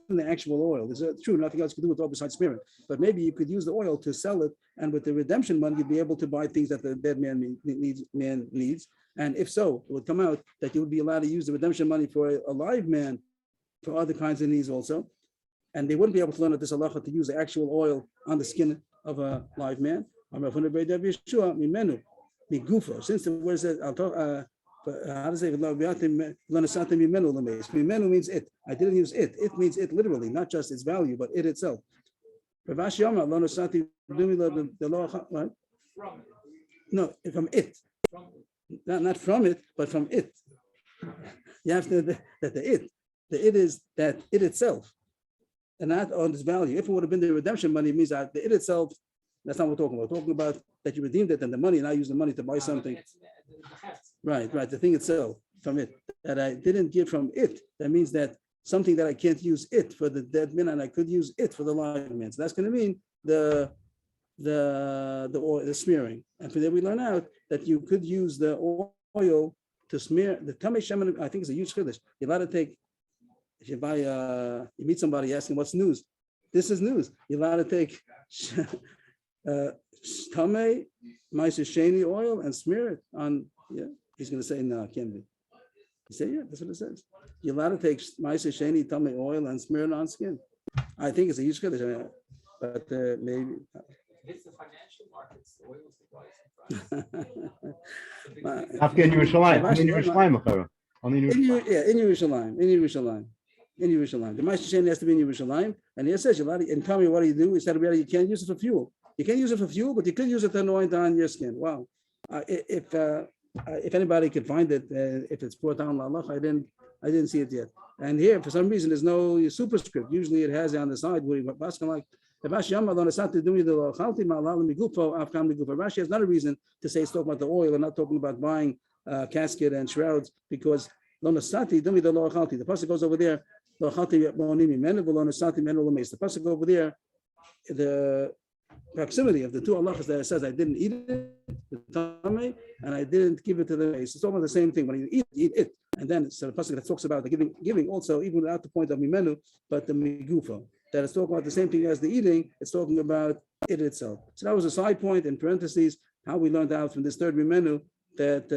in the actual oil. It's true, nothing else you can do with oil besides spirit. But maybe you could use the oil to sell it, and with the redemption money, you'd be able to buy things that the dead man needs. And if so, it would come out that you would be allowed to use the redemption money for a live man for other kinds of needs also. And they wouldn't be able to learn at this halacha to use the actual oil on the skin of a live man. Since the word says, how does it say, mimenu means it. I didn't use it. It means it literally, not just its value, but it itself. No, from it. Not from it, but from it. You have to, that the it is that it itself, and not on its value. If it would have been the redemption money, it means that the it itself, that's not what we're talking about. We're talking about that you redeemed it and the money, and I use the money to buy something. Right, the thing itself from it. That I didn't give from it. That means that something that I can't use it for the dead man, and I could use it for the live man. So that's going to mean the the oil, the smearing. And from there we learn out that you could use the oil to smear the tamei shemen. I think it's a huge chiddush. You're allowed to take, if you buy you meet somebody asking what's news, this is news. You're allowed to take tamei ma'aser sheni oil and smear it on. Yeah, he's going to say no, it can't be. He said, yeah, that's what it says. You're allowed to take ma'aser sheni tamei oil and smear it on skin. I think it's a huge chiddush, but maybe. It's the financial markets, the oil is the price. After in Yerushalayim, in Yerushalayim, In Yerushalayim. The ma'aser sheni has to be in Yerushalayim, and here it says, and tell me what do you do? He said, you can't use it for fuel. You can't use it for fuel, but you could use it to anoint on your skin. Wow. If anybody could find it, if it's brought down lalach, I didn't see it yet. And here, for some reason, there's no superscript. Usually, it has it on the side where you like. Rashi has not a reason to say it's talking about the oil and not talking about buying casket and shrouds because the pasuk goes over there. The pasuk over there, the proximity of the two halachas that it says I didn't eat it, the tamei, and I didn't give it to the mace. It's almost the same thing. When you eat it, and then so the pasuk that talks about the giving also, even without the point of mimenu, but the migufo. That it's talking about the same thing as the eating, it's talking about it itself. So that was a side point in parentheses, how we learned out from this third menu that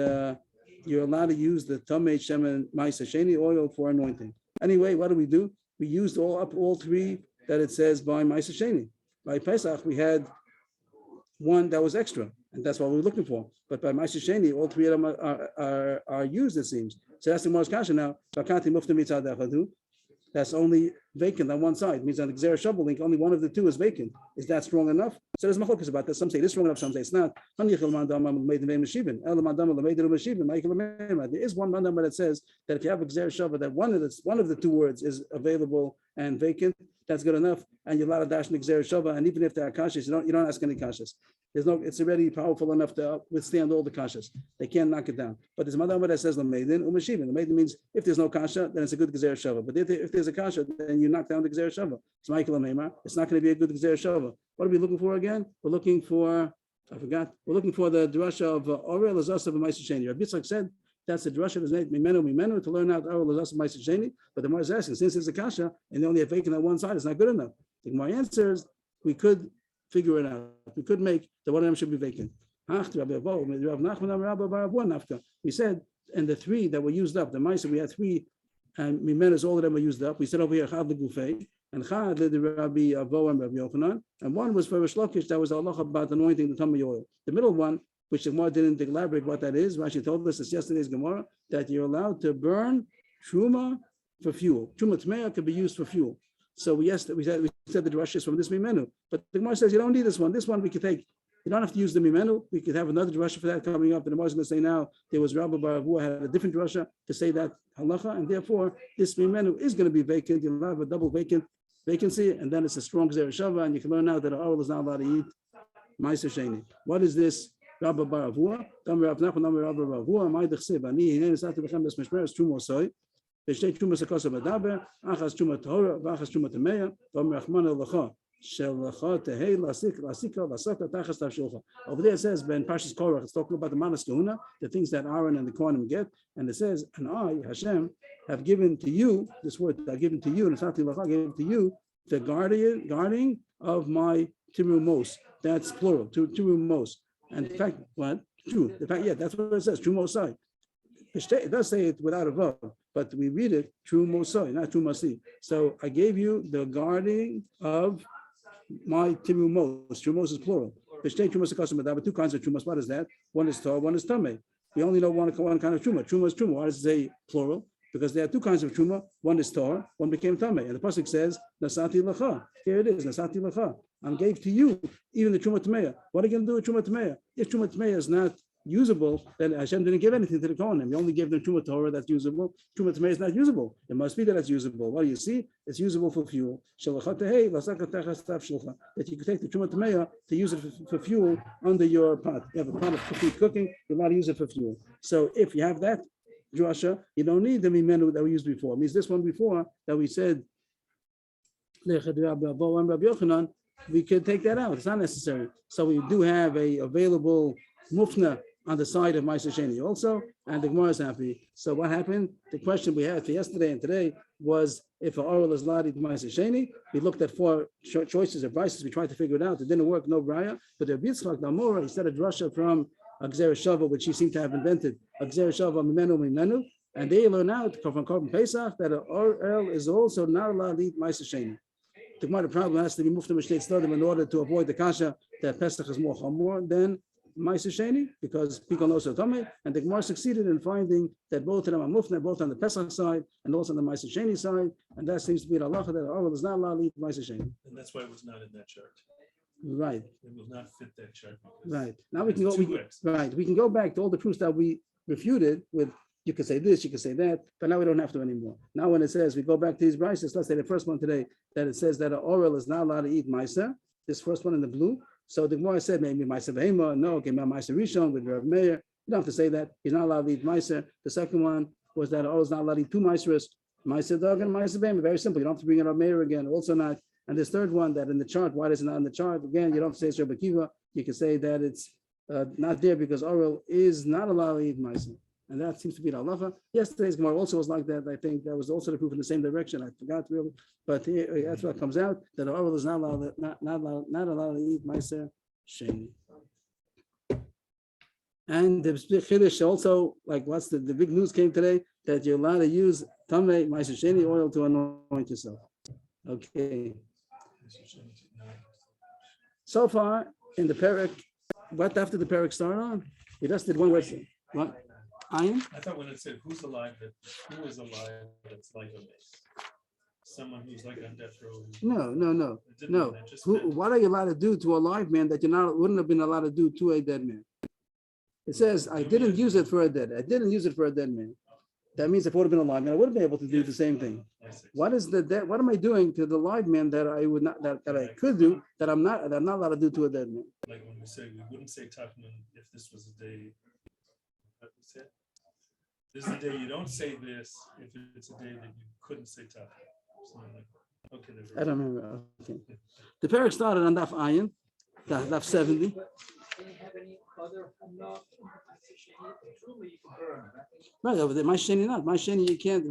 you're allowed to use the tamei shemen ma'aser sheni oil for anointing. Anyway, what do? We used all three that it says by ma'aser sheni. By Pesach, we had one that was extra, and that's what we were looking for. But by ma'aser sheni, all three of them are used, it seems. So that's the Gemara's kasha now. That's only vacant on one side. It means on the Gzera Shabbos link, only one of the two is vacant. Is that strong enough? So there's machlokas about that. Some say it's strong enough, some say it's not. There is one mandam that says that if you have a Gzera Shabbos, that one of the two words is available and vacant, that's good enough. And you're allowed to dash in the Gzera Shabbos, and even if there are kashas, you don't ask any kashas. It's already powerful enough to withstand all the kashas. They can't knock it down. But there's another that says l'meidin u'meshivin. L'meidin means if there's no kasha, then it's a good Gzera Shabbos. But if there's a kasha, then you knock down the Gzera Shabbos. It's Michael Amemar. It's not going to be a good Gzera Shabbos. What are we looking for again? We're looking for the drasha of Orel Lazas of Ma'aser Sheni. Rabbi Yitzchak said that's the drasha of his name Mimenu to learn out Orel Lazas of Ma'aser Sheni. But the Gemara is asking, since there's a kasha and they only have vacant on one side, it's not good enough. The Gemara answers, we could figure it out. We could make the one of them should be vacant. We said, and the three that were used up, the Ma'aser, we had three, and Mimenas, all of them were used up. We said over here, Chad Legufei, and Chad led the Rabbi Avo and Rabbi Yochanan, and one was for Rish Lakish, that was Allah about anointing the tamei oil. The middle one, which the Gemara didn't elaborate what that is, Rashi told us this yesterday's Gemara, that you're allowed to burn truma for fuel. Truma tmeya could be used for fuel. So we said the drasha is from this mimenu, but the Gemara says you don't need this one. This one we could take. You don't have to use the mimenu. We could have another drasha for that coming up. And the Gemara is going to say now there was Rabbi Baravua had a different drasha to say that halacha, and therefore this mimenu is going to be vacant. You'll have a double vacancy, and then it's a strong Gzera Shabbos, and you can learn now that an oil is not allowed to eat ma'aser sheni. What is this? Rabbi Baravua, Rav Nachman, Rabbi Baravua, Ma'idachsiv, Ani Hinei Nesati B'chem Bes Mishmeres Trumo Soy. B'shtei Trumas Hakosa B'daber, Achas Truma Tahora, V'achas Truma Tameya, V'am Rachman Lecha, Shel Lecha Tehei Lasika Lasaka Tachas Tav Shulcha. Over there it says Ben Parshas Korach, it's talking about the Manas Kahuna, the things that Aaron and the Kohanim get, and it says, and I Hashem have given to you this word. I've given to you, and Nesati Lecha gave to you the guarding of my Tirumos. That's plural, Tirumos. And in fact, what? True. In fact, yeah, that's what it says. True Mosai. It does say it without a vav, but we read it true Mosai, not true Masi. So I gave you the guarding of my Tirumos. Trumos is plural. There are two kinds of trumas. What is that? One is Torah, one is Tameh. We only know one kind of truma. Truma is truma. Why does it say plural? Because there are two kinds of truma. One is Torah, one became Tameh. And the pasuk says, Nasati Lecha. Here it is, Nasati Lecha. I gave to you even the Truma Tmeya. What are you going to do with Truma Tmeya? If Truma Tmeya is not usable, then Hashem didn't give anything to the Kohanim. He only gave them Truma Torah that's usable. Truma Tmeya is not usable. It must be that it's usable. What do you see? It's usable for fuel. That you can take the Truma Tmeya to use it for fuel under your pot. You have a pot of cooking, you're allowed to use it for fuel. So if you have that drasha, you don't need the mimenu that we used before. It means this one before that we said we could take that out. It's not necessary. So we do have a available mufna on the side of Ma'aser Sheni also, and the Gemara is happy. So what happened? The question we had for yesterday and today was if an oral is ladi Ma'aser Sheni. We looked at four choices of prices. We tried to figure it out. It didn't work, no braya. But the Yitzchak Namora, he said a drasha from a Gzera Shava, which he seemed to have invented, a Gzera Shava Mimenu, and they learn out from Korban Pesach that an oral is also not allowed to eat Ma'aser Sheni. The problem has to be moved to Mishneh Tzadim in order to avoid the kasha that Pesach is more chamor than Ma'aser Sheni, because people know so Tomei, and the Gemara succeeded in finding that both of them are mufna, both on the Pesach side and also on the Ma'aser Sheni side, and that seems to be the halacha that oral is not allowed to eat Ma'aser Sheni. And that's why it was not in that chart. Right. It will not fit that chart. Right. Now we can go. Right. We can go back to all the proofs that we refuted with. You could say this, you could say that, but now we don't have to anymore. Now when it says we go back to these prices, let's say the first one today that it says that an oral is not allowed to eat ma'aser. This first one in the blue. So the Gemara said maybe ma'aser behema, no, okay, ma'aser rishon with Rav Meir. You don't have to say that. He's not allowed to eat ma'aser. The second one was that an oral is not allowed to eat two ma'aseres, ma'aser dog and ma'aser behema. Very simple. You don't have to bring in Rav Meir again. Also not. And this third one that in the chart, why is it not in the chart? Again, you don't have to say Rebbe Kiva. You can say that it's not there because oral is not allowed to eat ma'aser. And that seems to be the halacha. Yesterday's Gemara also was like that. I think that was also the proof in the same direction. I forgot really, but here, that's what comes out that the oral is not allowed to eat ma'aser sheni. And the chiddush also, like what's the big news came today that you're allowed to use tamei ma'aser sheni oil to anoint yourself. Okay. So far in the parak, what after the parak start on? We just did one word. What? I thought when it said who is alive that's like a someone who's like on death row. No. What are you allowed to do to a live man that wouldn't have been allowed to do to a dead man? It says I didn't use it for a dead. I didn't use it for a dead man. That means if I would have been alive man, I would have been able to do the same thing. What is the dead? What am I doing to the live man that I would not that I could do that I'm not allowed to do to a dead man? Like when we say we wouldn't say Tachman if this was a day. This is the day you don't say this if it's a day that you couldn't say Tachman. Okay, I don't remember. Okay. The parak started on Daf Ayin, Daf 70. Can you have any other Right over there, my sheni not. My sheni you can't.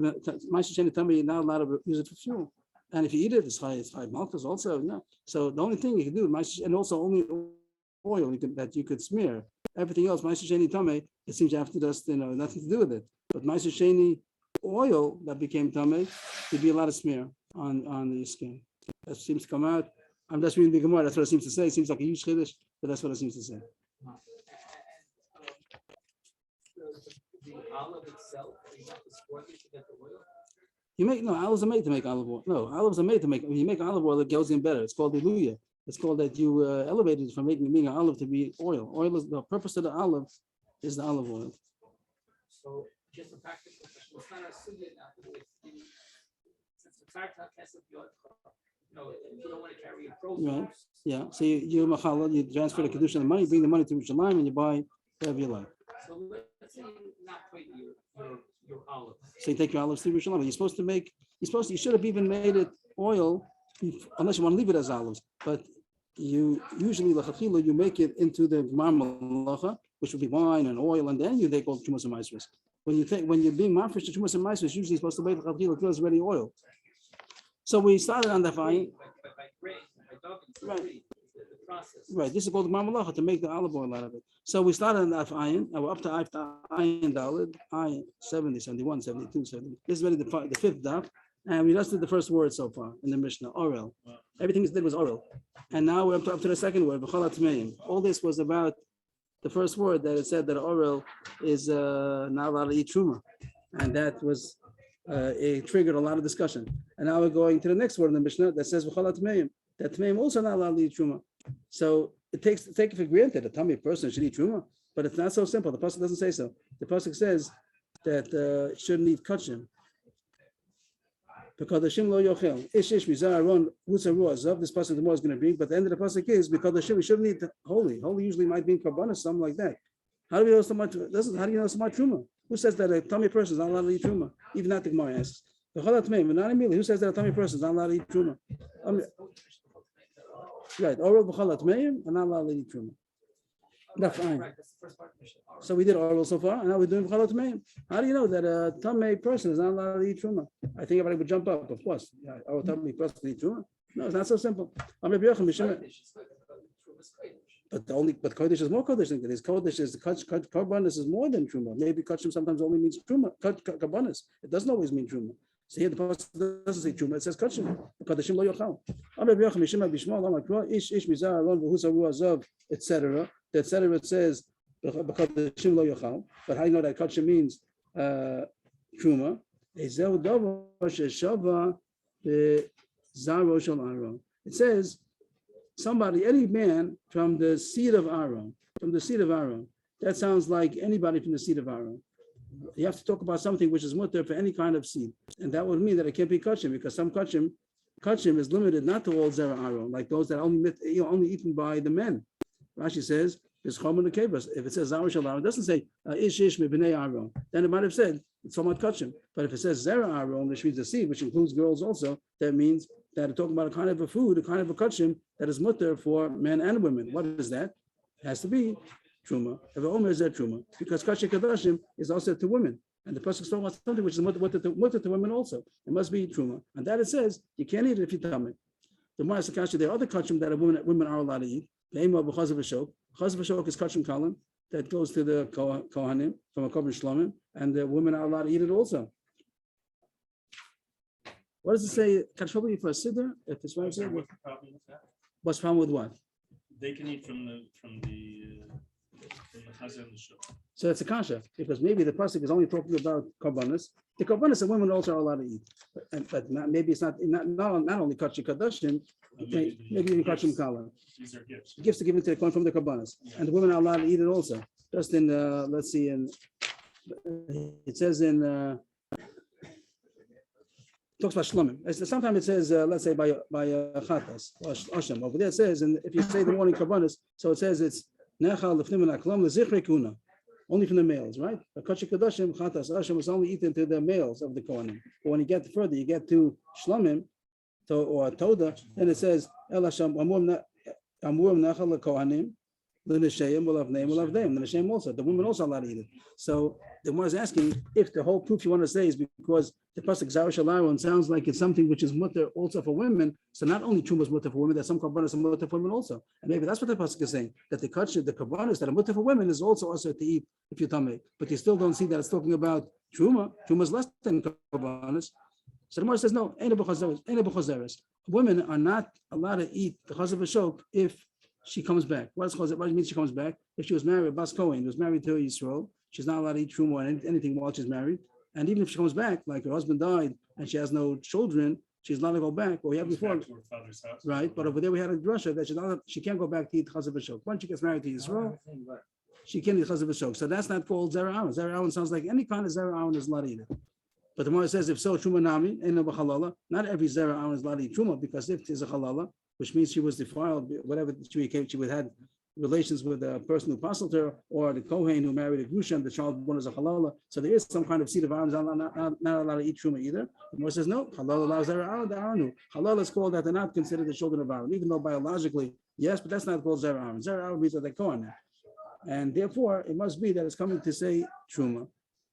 My sheni tell me you're not allowed to use it for fuel. And if you eat it, it's five malchus also. No. So the only thing you can do, and also only oil that you could smear. Everything else, my sheni tame, it seems you have to just nothing to do with it. But my sheni oil that became tame, there'd be a lot of smear on the skin. That seems to come out. I'm just reading the Gemara. That's what it seems to say. It seems like a huge chiddush, but that's what it seems to say. The olive itself, you have to squirt it to get the oil? Olives are made to make olive oil. No, olives are made to make. When you make olive oil, it goes in better. It's called diluya. It's called that you elevated it from being an olive to be oil. Oil is the purpose of the olive is the olive oil. So just a practical question. It's not a sugya now. Since the fact has if you don't want to carry a produce. Right. Yeah. So you machala, you transfer the kedusha and the money, bring the money to Yerushalayim, and you buy whatever you like. So let's say you not quite your olives. So you take your olives to Yerushalayim. You should have even made it oil, unless you want to leave it as olives. But you usually lachachila, you make it into the marmalacha, which would be wine and oil, and then you take all the chumas and maasros. When you're being mafresh to chumas and maasros, usually supposed to wait lachachila until it's already oil. So we started on the fine. Right. Right. This is called the marmalacha to make the olive oil out of it. So we started on the ayin, and we're up to ayin dalid, ayin 70, 71, 72, 70. This is already the fifth daf. And we just did the first word so far in the Mishnah, oral. Everything we did was oral. And now we're up to the second word, b'chol atmeim. All this was about the first word that it said that oral is not allowed to eat truma. And that was, it triggered a lot of discussion. And now we're going to the next word in the Mishnah that says b'chol atmeim. That tmeim also not allowed to eat truma. So take it for granted a tummy person should eat truma, but it's not so simple. The pasuk doesn't say so. The pasuk says that shouldn't eat kachim. Because the Shim lo yochel, ish mizar aron utzaru azav. This pasuk the more is going to bring, but the end of the pasuk is because the Shim we shouldn't eat holy. Holy usually might be in karbanos, something like that. How do we know so much? How do you know so much truma? Who says that a tummy person is not allowed to eat truma? Even not the Gemara asks. The cholat meim, not immediately. Who says that a tummy person is not allowed to eat truma? Right, oral b'chalat meim, and not allowed to eat truma. That's fine. Right, that's the first part. So we did oral so far, and now we're doing b'chalat meim. How do you know that a tamei person is not allowed to eat truma? I think everybody would jump up, of course. Yeah, a tamei person eat truma? No, it's not so simple. I'm Rabbi Yochanan, Mishima. But kodesh is more kodesh than this. Kodesh is karbanis is more than truma. Maybe kachim sometimes only means truma. Karbanis. It doesn't always mean truma. So here the pasuk doesn't say truma. It says kachim. Kadeshim lo yochal. Rabbi Yochanan Mishima b'shmo lam akro ish mizar aron v'husa ruazav etc. The etc. It says kadeshim lo yochal. But how do you know that kachim means truma? Ezel davar sheshava b'zaro shel Aaron. It says somebody, any man from the seed of Aaron, that sounds like anybody from the seed of Aaron. You have to talk about something which is mutter for any kind of seed. And that would mean that it can't be kachim, because some kachim is limited not to all zera Aaron, like those that are only eaten by the men. Rashi says, there's chom in the kebas. If it says zara shel Aaron, it doesn't say ish mebnei Aaron. Then it might have said it's somewhat kachim. But if it says zera Aaron, which means the seed, which includes girls also, that means that are talking about a kind of a food, a kind of a kachim that is mutter for men and women. What is that? It has to be truma. If omer is that truma, because kachim kadashim is also to women, and the person is talking about something which is mutter to women also. It must be truma, and that it says you can't eat it if you tummy. The Gemara says there are other kachim that women are allowed to eat. Le'ema b'chaz v'shok. Chaz v'shok is kachim kalim that goes to the kohanim from a korban shlomim, and the women are allowed to eat it also. What does it say? Can I show you for a siddur? If it's right, What's the problem with that? what's the problem with what? They can eat from the chazer and the shul. So it's a kasha, because maybe the pasuk is only talking about karbanis. The karbanis and women also are allowed to eat, but maybe it's not only kachim kadashim, maybe even kachim kala. These are gifts. Gifts are given to the kohen from the karbanis, and the women are allowed to eat it also. Just in let's see, it says in. Talks about shlomim. Sometimes it says, let's say by chatas or asham. Over there it says, and if you say the morning karbanis, so it says it's nechal lefnim aklom lezichrei kuna, only from the males, right? But kachik kadashim chatas asham is only eaten to the males of the kohanim. But when you get further, you get to shlomim, or toda, then it says el asham amurim nechal lekohanim. The Neshayim will have name, will have them. The Neshayim also, the women also allowed to eat it. So the one is asking if the whole proof you want to say is because the pasuk Zara Shel Aaron sounds like it's something which is mutter also for women. So not only truma is mutter for women, there's some karbanos are mutter for women also. And maybe that's what the pasuk is saying, that the karbanos that are mutter for women is also to eat if you tamei. But you still don't see that it's talking about truma. Truma is less than karbanos. So the Gemara says no. Women are not allowed to eat the chazav v'shok if she comes back. What does it mean she comes back? If she was married, Bas Kohen was married to Yisrael, she's not allowed to eat truma or anything while she's married. And even if she comes back, like her husband died and she has no children, she's allowed to go back. Well, we had before, To her father's house. right? But over there we had a drasha that she can't go back to eat chazav v'shok. Once she gets married to Yisrael, she can't eat chazav v'shok. So that's not called zera Aaron. Zera Aaron sounds like any kind of zera Aaron is allowed to eat it. But the Gemara says if so, truma nami ain't no b'chalala. Not every zera Aaron is allowed to eat truma, because if there's a halala, which means she was defiled, whatever she would have had relations with a person who apostled her, or the Kohen who married a Grusha, and the child born as a halala. So there is some kind of seed of Aaron not allowed to eat truma either. The Gemara says no, halal allows Aaron, the Aaron. Halal is called that they're not considered the children of Aaron, even though biologically, yes, but that's not called Zera Aaron. Zera Aaron means that they're Kohen now. And therefore, it must be that it's coming to say truma.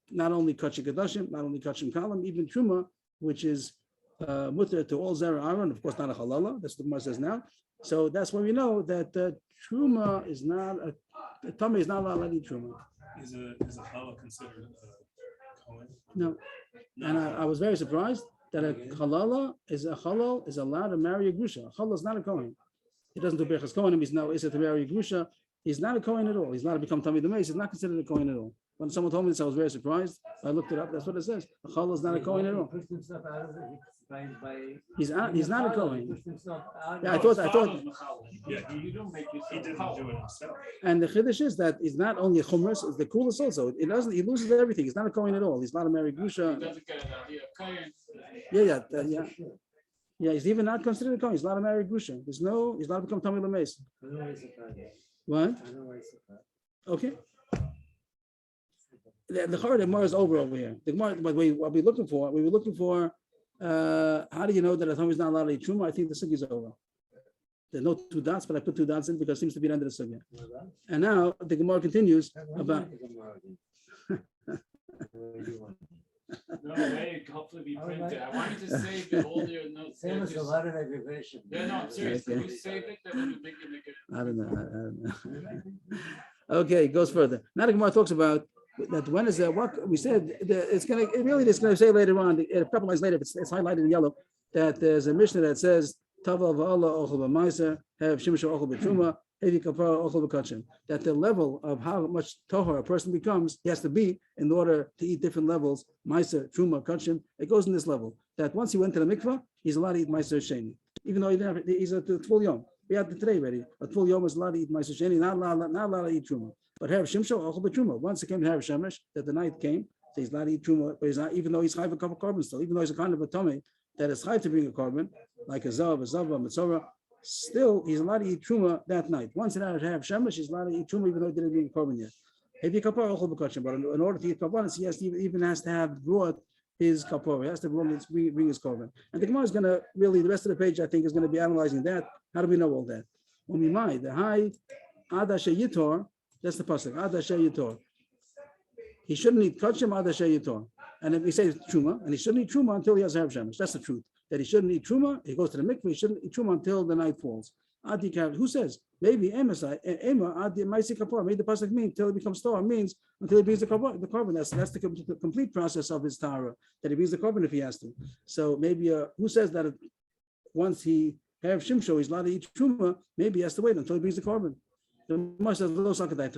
Not only kachim kadashim, not only kachim kalam, even truma, which is mutter to all zera Aaron, of course not a halala. That's what the Gemara says now. So that's when we know that truma is not a tummy is not allowed to eat truma. Is a halal considered a Kohen? No, and I was very surprised that a halal is allowed to marry a grusha. A halal is not a Kohen. He doesn't do berachas Kohanim. He's now is it to marry a grusha. He's not a Kohen at all. He's not to become Tamid D'Meis. He's not considered a Kohen at all. When someone told me this, I was very surprised. I looked it up. That's what it says. A Challah is not a Kohen at all. He's not a Kohen. Yeah, I thought. Yeah, he didn't do it himself. And the Chiddush is that he's not only a Chumras, it's the coolest also. He loses everything. He's not a Kohen at all. He's not a married Grusha. Yeah, he's even not considered a Kohen. He's not a married Grusha. He's not to become Tamid D'Meis. What? Okay. The Gemara is over here. The Gemara, what we were looking for, how do you know that a Tommy is not allowed to eat truma? I think the sugya is over. There's no two dots, but I put two dots in because it seems to be under the sugya. And now the Gemara continues about. No way, hopefully we print it. I wanted to save it, all your notes. Same as a lot of aggravation. Yeah, no, I'm serious. Okay. Can you save it? Then when you make it. I don't know. Okay, it goes further. Now the Gemara talks about that when is what we said. It's going to say later on, a couple lines later, it's highlighted in yellow, that there's a Mishnah that says, Tava v'Allah ochel b'maiser, have shimsha ochel b'truma, hevi kapara ochel b'kachim. That the level of how much tahor a person becomes, he has to be in order to eat different levels, maiser, truma, kachim. It goes in this level. That once he went to the mikvah, he's allowed to eat maiser sheni, even though he's a full yom. We had today already. A full yom is allowed to eat maiser sheni, not allowed to eat truma. But have shimsha ochel b'truma. Once it came to have shemesh, that the night came, so he's allowed to eat truma, but he's not, even though he's chayv a couple carbon still, even though he's a kind of a tummy that is chayv to bring a carbon, like a zav, a mitzorah, still he's allowed to eat truma that night. Once he had to have shemesh, he's allowed to eat truma even though he didn't bring a carbon yet. But in order to eat carbon, he has to have brought his kapor. He has to bring his carbon. And the Gemara is going to really, the rest of the page, I think, is going to be analyzing that. How do we know all that? When we mind the high adashe yitor, that's the pasuk adashe yitor. He shouldn't eat kachim adashe yitor. And if he says truma, and he shouldn't eat truma until he has herb shemesh. That's the truth. That he shouldn't eat truma. He goes to the mikveh. He shouldn't eat truma until the night falls. Who says? Maybe Ema Adi Maisi Kapor. Maybe the pasuk means until it becomes Torah means until he brings the carbon. That's the complete process of his Torah, that he brings the carbon if he has to. So maybe who says that once he have shimsho, he's allowed to eat truma. Maybe he has to wait until he brings the carbon. The Gemara says,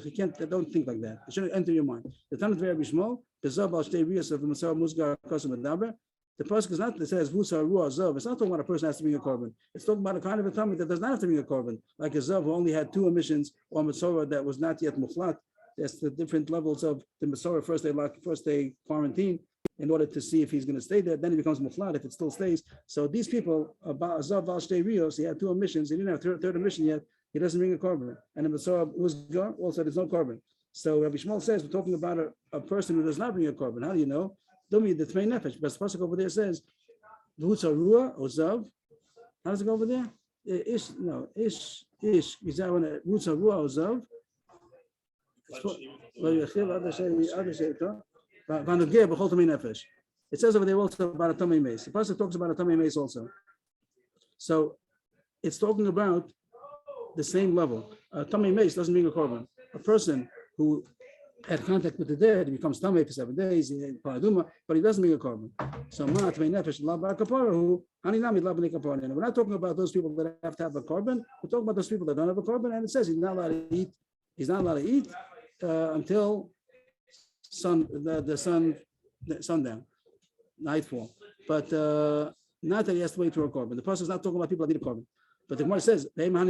he can't. Don't think like that. It shouldn't enter your mind. The Tanat very small. The Zav al Shtei Riyas of the Masar Musgar Kasam Adaber. The pasuk is not that says Vusa Ruah Zav. It's not talking about a person has to bring a carbon. It's talking about a kind of a tummy that does not have to bring a carbon, like a Zav who only had 2 emissions, or Matzorah that was not yet Muflat. That's the different levels of the Matzorah. First they quarantine in order to see if he's going to stay there. Then it becomes Muflat if it still stays. So these people, about Zav al Shtei Riyos, he had 2 emissions. He didn't have third emission yet. He doesn't bring a carbon. And the Matzorah was gone. Also, there's no carbon. So Rabbi Shmuel says we're talking about a person who does not bring a carbon. How do you know? Dumi the Tmei Nefesh. But the pasuk over there says, "V'hutza Ruah or Zav." How does it go over there? Ish. Is that when V'hutza Ruah or Zav? It says over there also about a Tamei Meis. The pasuk talks about a Tamei Meis also. So it's talking about the same level. Tamei Meis doesn't bring a carbon. A person who had contact with the dead, he becomes Tamei for 7 days, but he doesn't bring a carbon. So we're not talking about those people that have to have a carbon. We're talking about those people that don't have a carbon, and it says he's not allowed to eat. He's not allowed to eat until sundown, nightfall. But not that he has to wait for a carbon. The person is not talking about people that need a carbon. But the Gemara says, very nice.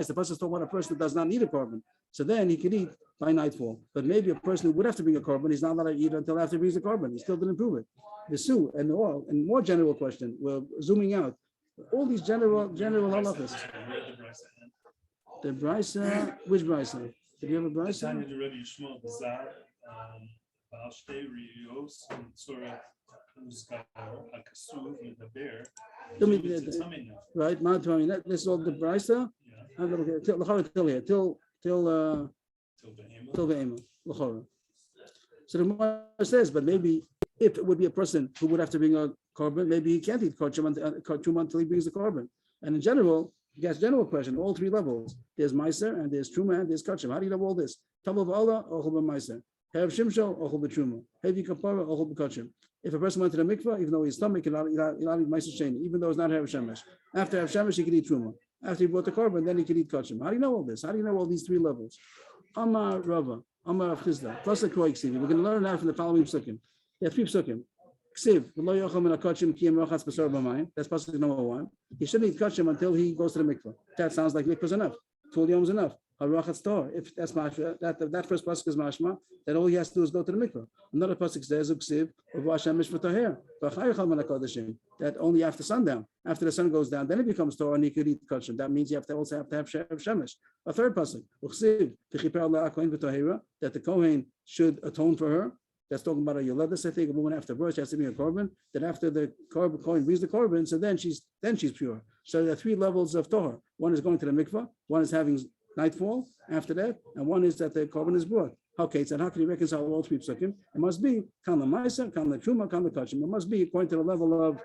The person is talking about a person who does not need a carbon. So then he could eat by nightfall. But maybe a person who would have to bring a carbon, he's not allowed to eat until after he brings the carbon. He still didn't prove it. The Sue and more general question, we're zooming out. All these general halachas. The Brisa, which Brisa? Did you have a Brisa? Right, this is all the Brisa. Till here, till Ve'ema. So the Gemara says, but maybe if it would be a person who would have to bring a carbon, maybe he can't eat truma until he brings the carbon. And in general, he gets general question, all 3 levels. There's Meiser, and there's Truma, and there's Kachim. How do you know all this? Tavav Allah, Ochel b'Meiser. Have Shimshal, Ochel b'Truma. Have Kapara, Ochel b'Kachim. If a person went to the mikvah, even though his stomach, he'll eat Meiser Sheni, even though it's not Have Shemesh. After Have Shemesh, he can eat Truma. After he brought the carbon, then he can eat Kachim. How do you know all this? How do you know all these 3 levels? Amar Rava, Amar Rav Chizda, plus the Kroi Ksiv. We're going to learn that from the following psukim. There are 3 psukim. Ksiv, that's pasuk number 1. He shouldn't eat kachim until he goes to the mikvah. That sounds like mikvah is enough. 2 yom is enough. If that's mashma, that first pasuk is mashma, then all he has to do is go to the mikvah. Another pasuk says that only after sundown, after the sun goes down, then it becomes Torah and he could eat kachim. That means you also have to have shemesh. A third pasuk that the kohen should atone for her. that's talking about a yoledis, I think, a woman after birth, she has to be a korban. That after the korban Kohen brings the korban, so then she's pure. So there are 3 levels of Torah. One is going to the mikvah, one is having nightfall after that, and one is that the korban is brought. Okay, so how can you reconcile all 3 psukim? It must be kan la ma'aser, kan la truma, kan la kachim. It must be according to the level of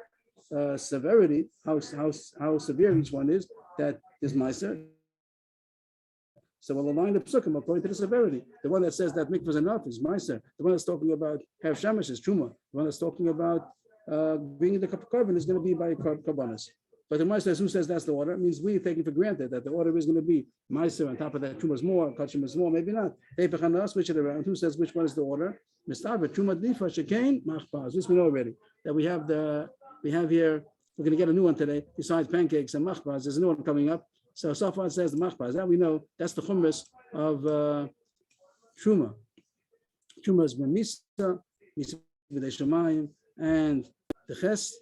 severity, how severe each one is. That is ma'aser. So we'll align the psukim according to the severity. The one that says that mikvah is enough is ma'aser. The one that's talking about have shemesh is truma. The one that's talking about bringing the korban is going to be by korbanos. But the ma'aser, who says that's the order, it means we taking for granted that the order is going to be ma'aser. On top of that, truma is more, kachim is more, maybe not. Switch it around. Who says which one is the order? Mistaber truma difa shekain machpaz. This we know already. That we have here. We're going to get a new one today. Besides pancakes and machpaz, there's a new one coming up. So far it says the machpaz. That we know that's the chumras of truma. Truma is ben misa b'dei shemayim, and the ches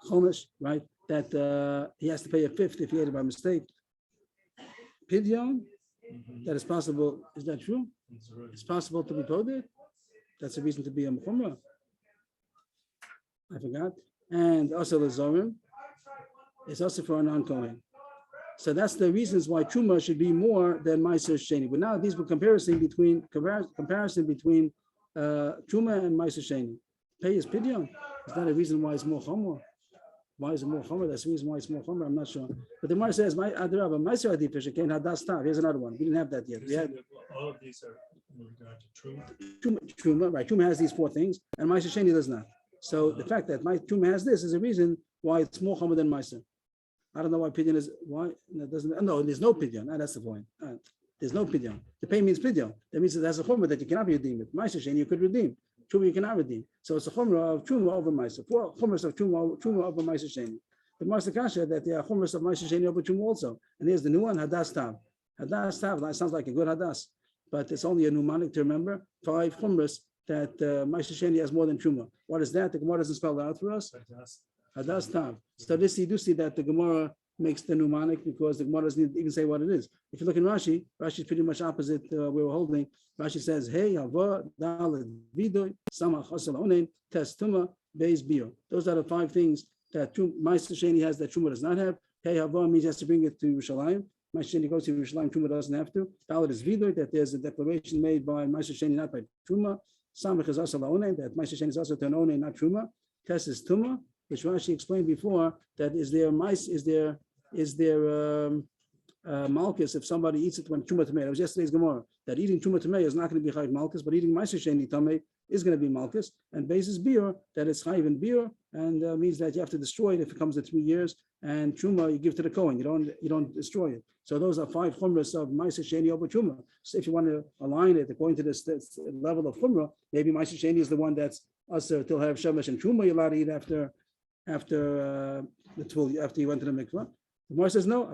chomesh, right? That he has to pay a fifth if he ate it by mistake. Pidyon, that is possible. Is that true? It's possible to be poded. That's a reason to be a mechumrah. I forgot. And also the zorim is also for a non-kohen. So that's the reasons why truma should be more than ma'aser sheni. But now these were comparison between truma and ma'aser sheni. Pay is pidyon. Is that a reason why it's more chomer? Why is it more chomer? That's the reason why it's more chomer. I'm not sure. But the Gemara says, "My adrava ma'aser adif shekain hadas tav." Here's another one. We didn't have that yet. We had all of these are in regard to truma. Truma, right? Truma has these 4 things, and ma'aser sheni does not. So the fact that my truma has this is a reason why it's more chomer than ma'aser. I don't know why pidyon is why that doesn't. No, there's no pidyon. That's the point. There's no pidyon. The pay means pidyon. That means it has a chomer that you cannot be redeemed. Ma'aser sheni you could redeem. Truma you cannot redeem. So it's a chomer of truma over ma'aser. 4 chomers of truma over ma'aser sheni. The Master Kasha that there are chomers of ma'aser sheni over truma also. And here's the new one, hadas tav. Hadas tav. That sounds like a good hadas, but it's only a mnemonic to remember. 5 chomers that ma'aser sheni has more than truma. What is that? The Gemara doesn't spell it out for us. Hadas tav. So this you do see that the Gemara makes the mnemonic because the Gemara doesn't even say what it is. If you look in Rashi, Rashi is pretty much opposite we were holding. Rashi says, "Hey, hava daled vidoy sama chasel onen testuma beis bio." Those are the 5 things that ma'aser sheni has that truma does not have. Hey, hava means he has to bring it to Yerushalayim. Ma'aser sheni goes to Yerushalayim. Truma doesn't have to. Daled is vidoy, that there's a declaration made by ma'aser sheni, not by truma. Samach is also onen, that ma'aser sheni is also to an onen, not truma. Test is tuma, which Rashi explained before. That is there malchus if somebody eats it when truma tamei. It was yesterday's Gemara that eating truma tamei is not going to be chayiv malchus, but eating ma'aser sheni tamei is going to be malchus. And basis beer that it's chayiv in beer, and means that you have to destroy it if it comes to 3 years. And truma you give to the kohen, you don't destroy it. So those are 5 chumras of ma'aser sheni over truma. So if you want to align it according to this level of chumra, maybe ma'aser sheni is the one that's usher till have shemesh, and truma you're allowed to eat after you went to the mikvah. The Gemara says no.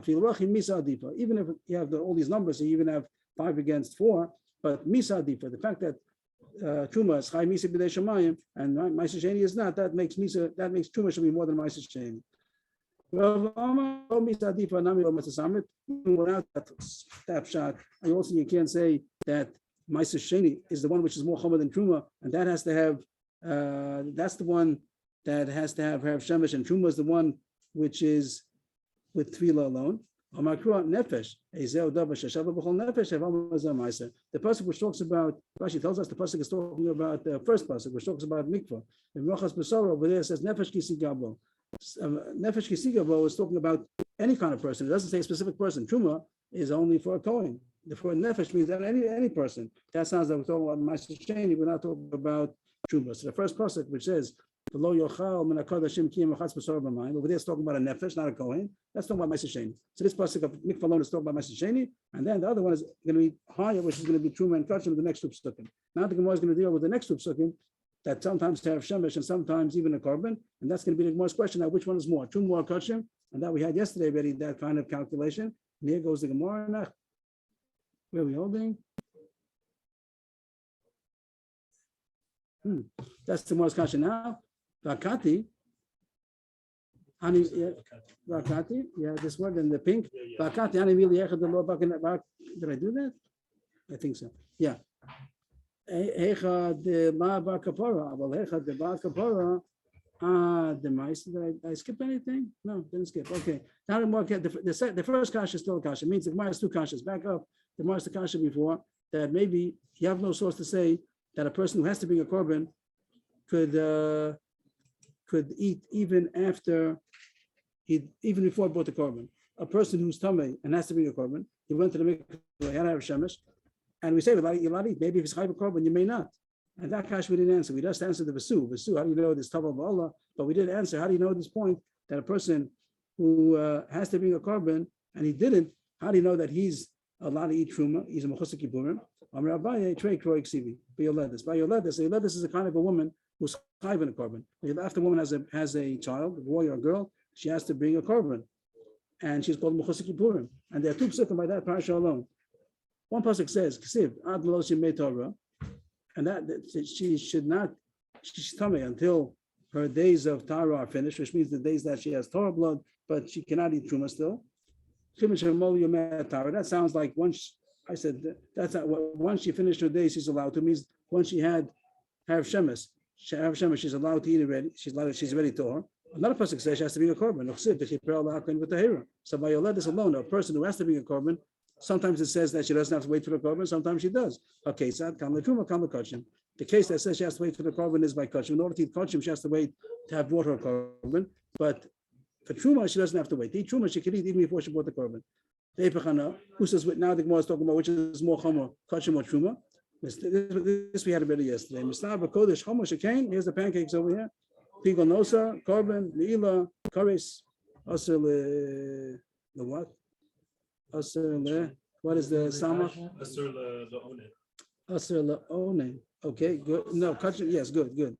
Even if you have all these numbers, so you even have 5 against 4, but misa adifa, the fact that truma is chai misa b'dei shemayim and ma'aser sheni is not, that makes truma should be more than ma'aser sheni. Without that snapshot, you can't say that ma'aser sheni is the one which is more chomer than truma, and that has to have that's the one that has to have shemesh, and truma is the one which is with tefillah alone. The pasuk which talks about, Rashi tells us the pasuk is talking about the first pasuk, which talks about mikvah. The Rochas B'Sora over there says nefesh kisigabo. Nefesh kisigabo is talking about any kind of person. It doesn't say a specific person. Truma is only for a kohen. For nefesh means that any person. That sounds like we're talking about ma'aser sheni. We're not talking about truma. So the first pasuk which says over there it's talking about a nefesh, not a kohen. That's talking about ma'aser sheni. So this pasuk of mikvah alone is talking about ma'aser sheni, and then the other one is going to be higher, which is going to be truma and kachim, the next 2 psukim. Now the Gemara is going to deal with the next 2 psukim that sometimes have shemesh and sometimes even a korban, and that's going to be the Gemara's question now: which one is more, truma or kachim? And that we had yesterday already, that kind of calculation. And here goes the Gemara. Where are we holding? That's the Gemara's question now. Vakati, Vakati, this word in the pink. Vakati, did I do that? I think so. Yeah. Hecha de la bar kapara, but hecha de bar kapara. The mice. Did I skip anything? No, didn't skip. Okay. Now the more the first kasha is still a kasha. It means the Gemara has two kashas. Back up. The Gemara is the kasha before that maybe you have no source to say that a person who has to bring a korban could eat even after even before he brought the korban. A person who's tummy and has to bring a korban, he went to the mikveh, he had to have shemesh, and we say you're allowed to eat. Maybe if it's chayv a korban, you may not. And that kash we didn't answer. We just answered the Vesu. Vesu, how do you know this Tav of Allah? But we didn't answer. How do you know this point that a person who has to bring a korban and he didn't, how do you know that he's allowed to eat truma? He's a mechusik kipurim. Amar Abaye trei kroi ksivi. Bayoledis. Bayoledis is a kind of a woman who's chayv in a korban. After a woman has a child, a boy or a girl, she has to bring a korban, and she's called mechusik kipurim. And there are two psukim by that parasha alone. One pasuk says ksiv ad meloshim mei Torah. And that she should not, she's tummy until her days of Tara are finished, which means the days that she has Torah blood, but she cannot eat Truma still. That sounds like once, I said, that's not what, once she finished her days, she's allowed to, means once she had Harav Shemesh, she's allowed to eat already, she's ready to her. Another person says she has to bring a korban. So by Yoledis alone, a person who has to bring a korban, sometimes it says that she doesn't have to wait for the korban. Sometimes she does. Okay, so kam letruma, kam lekachim. The case that says she has to wait for the korban is by kachim. In order to eat kachim, she has to wait to have water or korban. But for truma, she doesn't have to wait. To eat truma, she can eat even before she bought the korban. Who says now the Gemara is talking about which is more chomer, kachim or truma? This we had a bit yesterday. Mishnah kodesh chomer shekain. Here's the pancakes over here. Pigol nosa, korban, meila, kares, aser the what? What is the sama? Aser leone. Okay, good. No, kachim. Yes, good.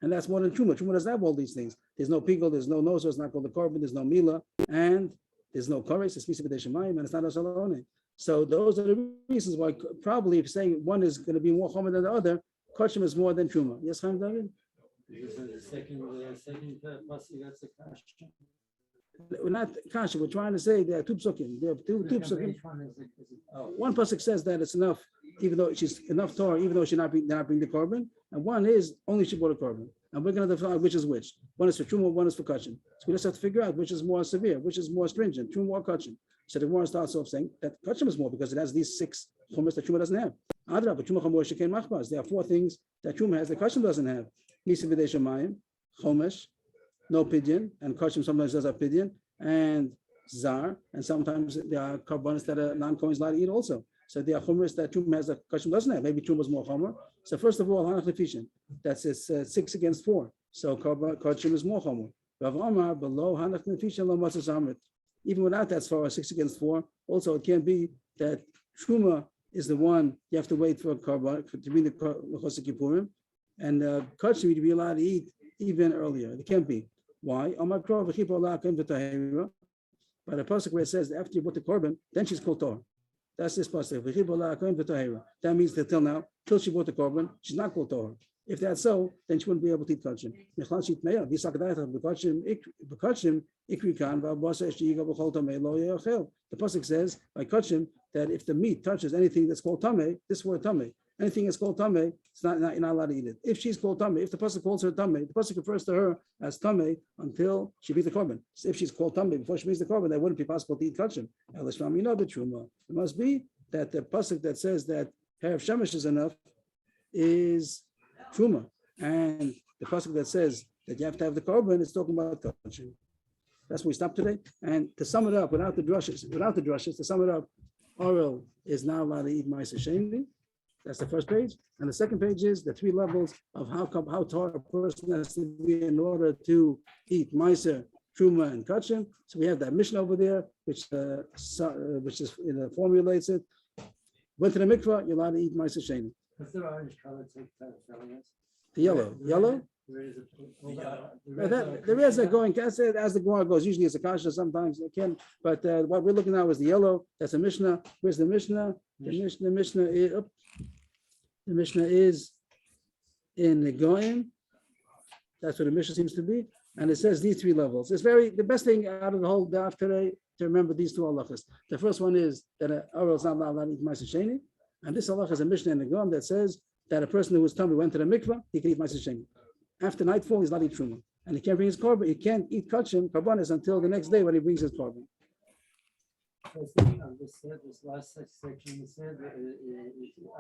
And that's more than truma. Truma doesn't have all these things. There's no pigol, there's no nosa, it's not called the korban, there's no mila, and there's no kares, it's misa b'dei and it's not aser leone. So those are the reasons why probably if saying one is going to be more chomer than the other, kachim is more than truma. Yes, Chaim David? Because of the second pasuk, that's a kasha. We're not kasha. We're trying to say there are two psukim. There are two psukim. One pasuk says that it's enough, even though she's enough Torah, even though she not bring the korban. And one is only she brought a korban. And we're going to define which is which. One is for truma, one is for kachim. So we just have to figure out which is more severe, which is more stringent, truma or kachim. So the Gemara starts off saying that kachim is more because it has these 6 chumras that truma doesn't have. Adra, but truma chamor shekain machbaz. There are 4 things that truma has that kachim doesn't have. Nisa v'dei shemayim, chomesh, no pidyon, and kachim sometimes does have pidyon, and zar, and sometimes there are karbanos that are non-kohen's allowed to eat also. So there are chumras that truma has that kachim doesn't have. Maybe truma is more chomer. So first of all, hanach lefishin, that's 6 against 4. So kachim is more chomer. Rav Amar below hanach lefishin lo matzah zamrit. Even without that, as far as 6 against 4, also it can be that truma is the one you have to wait for karban to bring the mechosek kippurim, and kachim you'd be allowed to eat even earlier. It can't be. Why? But the pasuk where it says after you put the korban, then she's called Torah. That's this pasuk. That means that till now, till she bought the korban, she's not called Torah. If that's so, then she wouldn't be able to eat kachim. The pasuk says by kachim that if the meat touches anything that's called tameh, this word tameh, anything that's called tameh, it's not you're not allowed to eat it. If she's called tameh, if the pasuk calls her tameh, the pasuk refers to her as tameh until she beats the korban. So if she's called tameh before she beats the korban, that wouldn't be possible to eat kachim. It must be that the pasuk that says that Harav Shemesh is enough is truma, and the pasuk that says that you have to have the korban is talking about kachim. That's where we stop today. And to sum it up, without the drushes, to sum it up, Orel is not allowed to eat ma'aser sheni. That's the first page. And the second page is the 3 levels of how tall a person has to be in order to eat ma'aser, truma, and kachim. So we have that Mishnah over there, which formulates it. Went to the mikvah, you're allowed to eat ma'aser sheni. What's the orange color take that? The yellow. There is a going as the Gemara goes. Usually it's a kasha, sometimes it can. But what we're looking at is the yellow. That's a Mishnah. Where's the Mishnah? The Mishnah is in the Goyim. That's what the Mishnah seems to be, and it says these 3 levels. It's the best thing out of the whole daf today to remember these 2 halachas. The first one is that Orel is not allowed to eat ma'aser sheni, and this halach is a Mishnah in the Goyim that says that a person who was tummy went to the mikvah, he can eat Ma'aser Sheni. After nightfall, he's not eat truma, and he can't bring his korban. He can't eat kachim karbanis until the next day when he brings his korban. This last section, you said,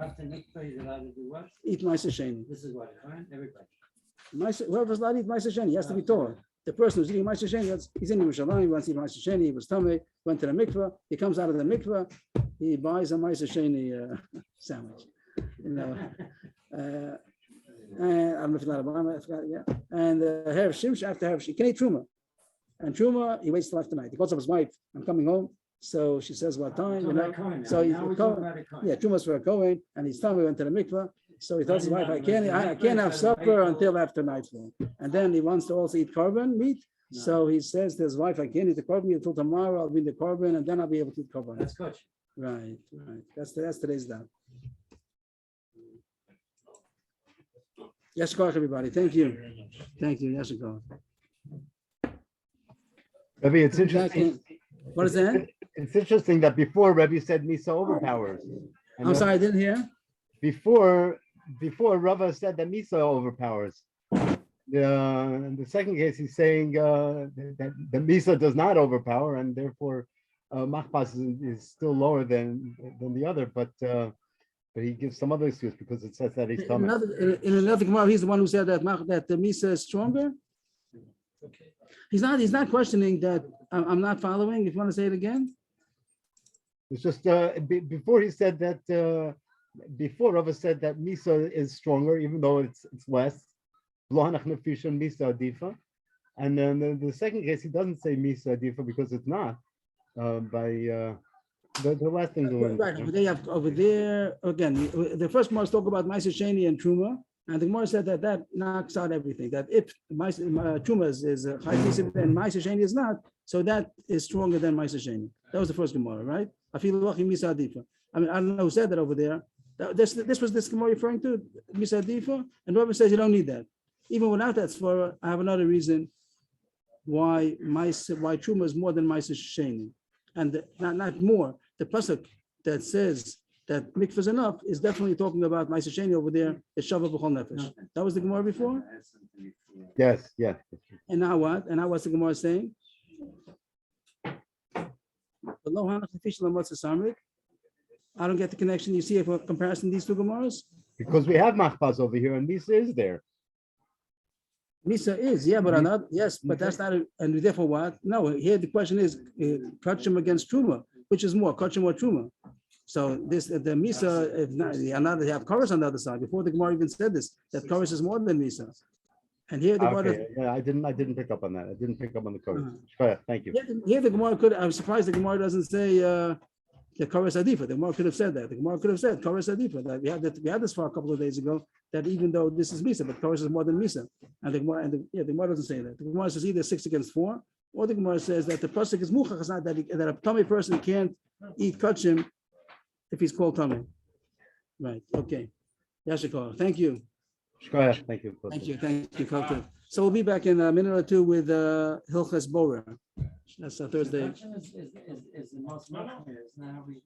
after mikvah, he's allowed to do what? Eat Ma'aser Sheni. This is what, right? Everybody. Whoever's allowed to eat Ma'aser Sheni, he has to be Torah. The person who's eating Ma'aser Sheni, he's in Yerushalayim, he wants to eat Ma'aser Sheni, he was tummy, went to the mikvah, he comes out of the mikvah, he buys a Ma'aser Sheni sandwich. You know, and I don't know if it's not a bomb, I forgot, yeah. And Herav Shimsh, after Herav, he can eat Truma. And Truma, he waits till after night. He calls up his wife, I'm coming home. So she says, what time, you know? So he's yeah, Truma's for a Kohen, and he's telling me went to the mikvah. So he tells his wife, I can't have supper until after nightfall. And then he wants to also eat korban meat. So he says to his wife, I can't eat the korban meat until tomorrow. I'll be in the korban, and then I'll be able to eat korban. That's good. Right. That's today's done. Yes, everybody. Thank you. Thank you. Yes, Rebbe, it's interesting. What is that? It's interesting that before Rebbe said Misa overpowers. And I'm sorry, I didn't hear. Before Rava said that Misa overpowers. In the second case, he's saying that the Misa does not overpower, and therefore Machpas is still lower than the other. But he gives some other excuse because it says that he's coming. In another Gemara, he's the one who said that the Misa is stronger. Okay. He's not questioning that. I'm not following. If you want to say it again. It's just before he said that. Before Rava said that Misa is stronger, even though it's less. And then the second case, he doesn't say Misa Adifa because it's not. The last thing. Right over there again. The first Gemara talk about Ma'aser Sheni and Truma, and the Gemara said that knocks out everything. That if Truma is a high and Ma'aser Sheni is not, so that is stronger than Ma'aser Sheni. That was the first Gemara, right? I feel lucky Misa Adifa. I mean, I don't know who said that over there. This was this Gemara referring to Misa Adifa, and Rabbi says you don't need that. Even without that svara, I have another reason why Truma is more than Ma'aser Sheni, and not more. The pasuk that says that mikvah is enough is definitely talking about Ma'aser Sheni over there. It's Shava b'chol nefesh. That was the Gemara before. Yes. And now what? And now what's the Gemara saying? I don't get the connection. You see a comparison these two Gemaras? Because we have Machpas over here, and Misa is there. Misa is, yeah, but not, yes, but that's not, and therefore what? No, here the question is, Kachim against Truma, which is more, Kachim or Truma? So the Misa, if not, they have Chorus on the other side. Before the Gemara even said this, that Chorus is more than Misa. And here the Gemara. Yeah, I didn't pick up on that. I didn't pick up on the Chorus. Thank you. Here the Gemara could, I'm surprised the Gemara doesn't say the Chorus Adifa. The Gemara could have said that. The Gemara could have said Chorus Adifa. That we had this for a couple of days ago, that even though this is Misa, but Chorus is more than Misa. And the Gemara doesn't say that. The Gemara says either 6 against 4, or the Gemara says that the pasuk is muchach, not that a tummy person can't eat kachim if he's called tummy. Right. Okay. Yashikor. Thank you. Thank you. Thank you. So we'll be back in a minute or two with Hilchas Bora. That's Thursday. Is the most is now we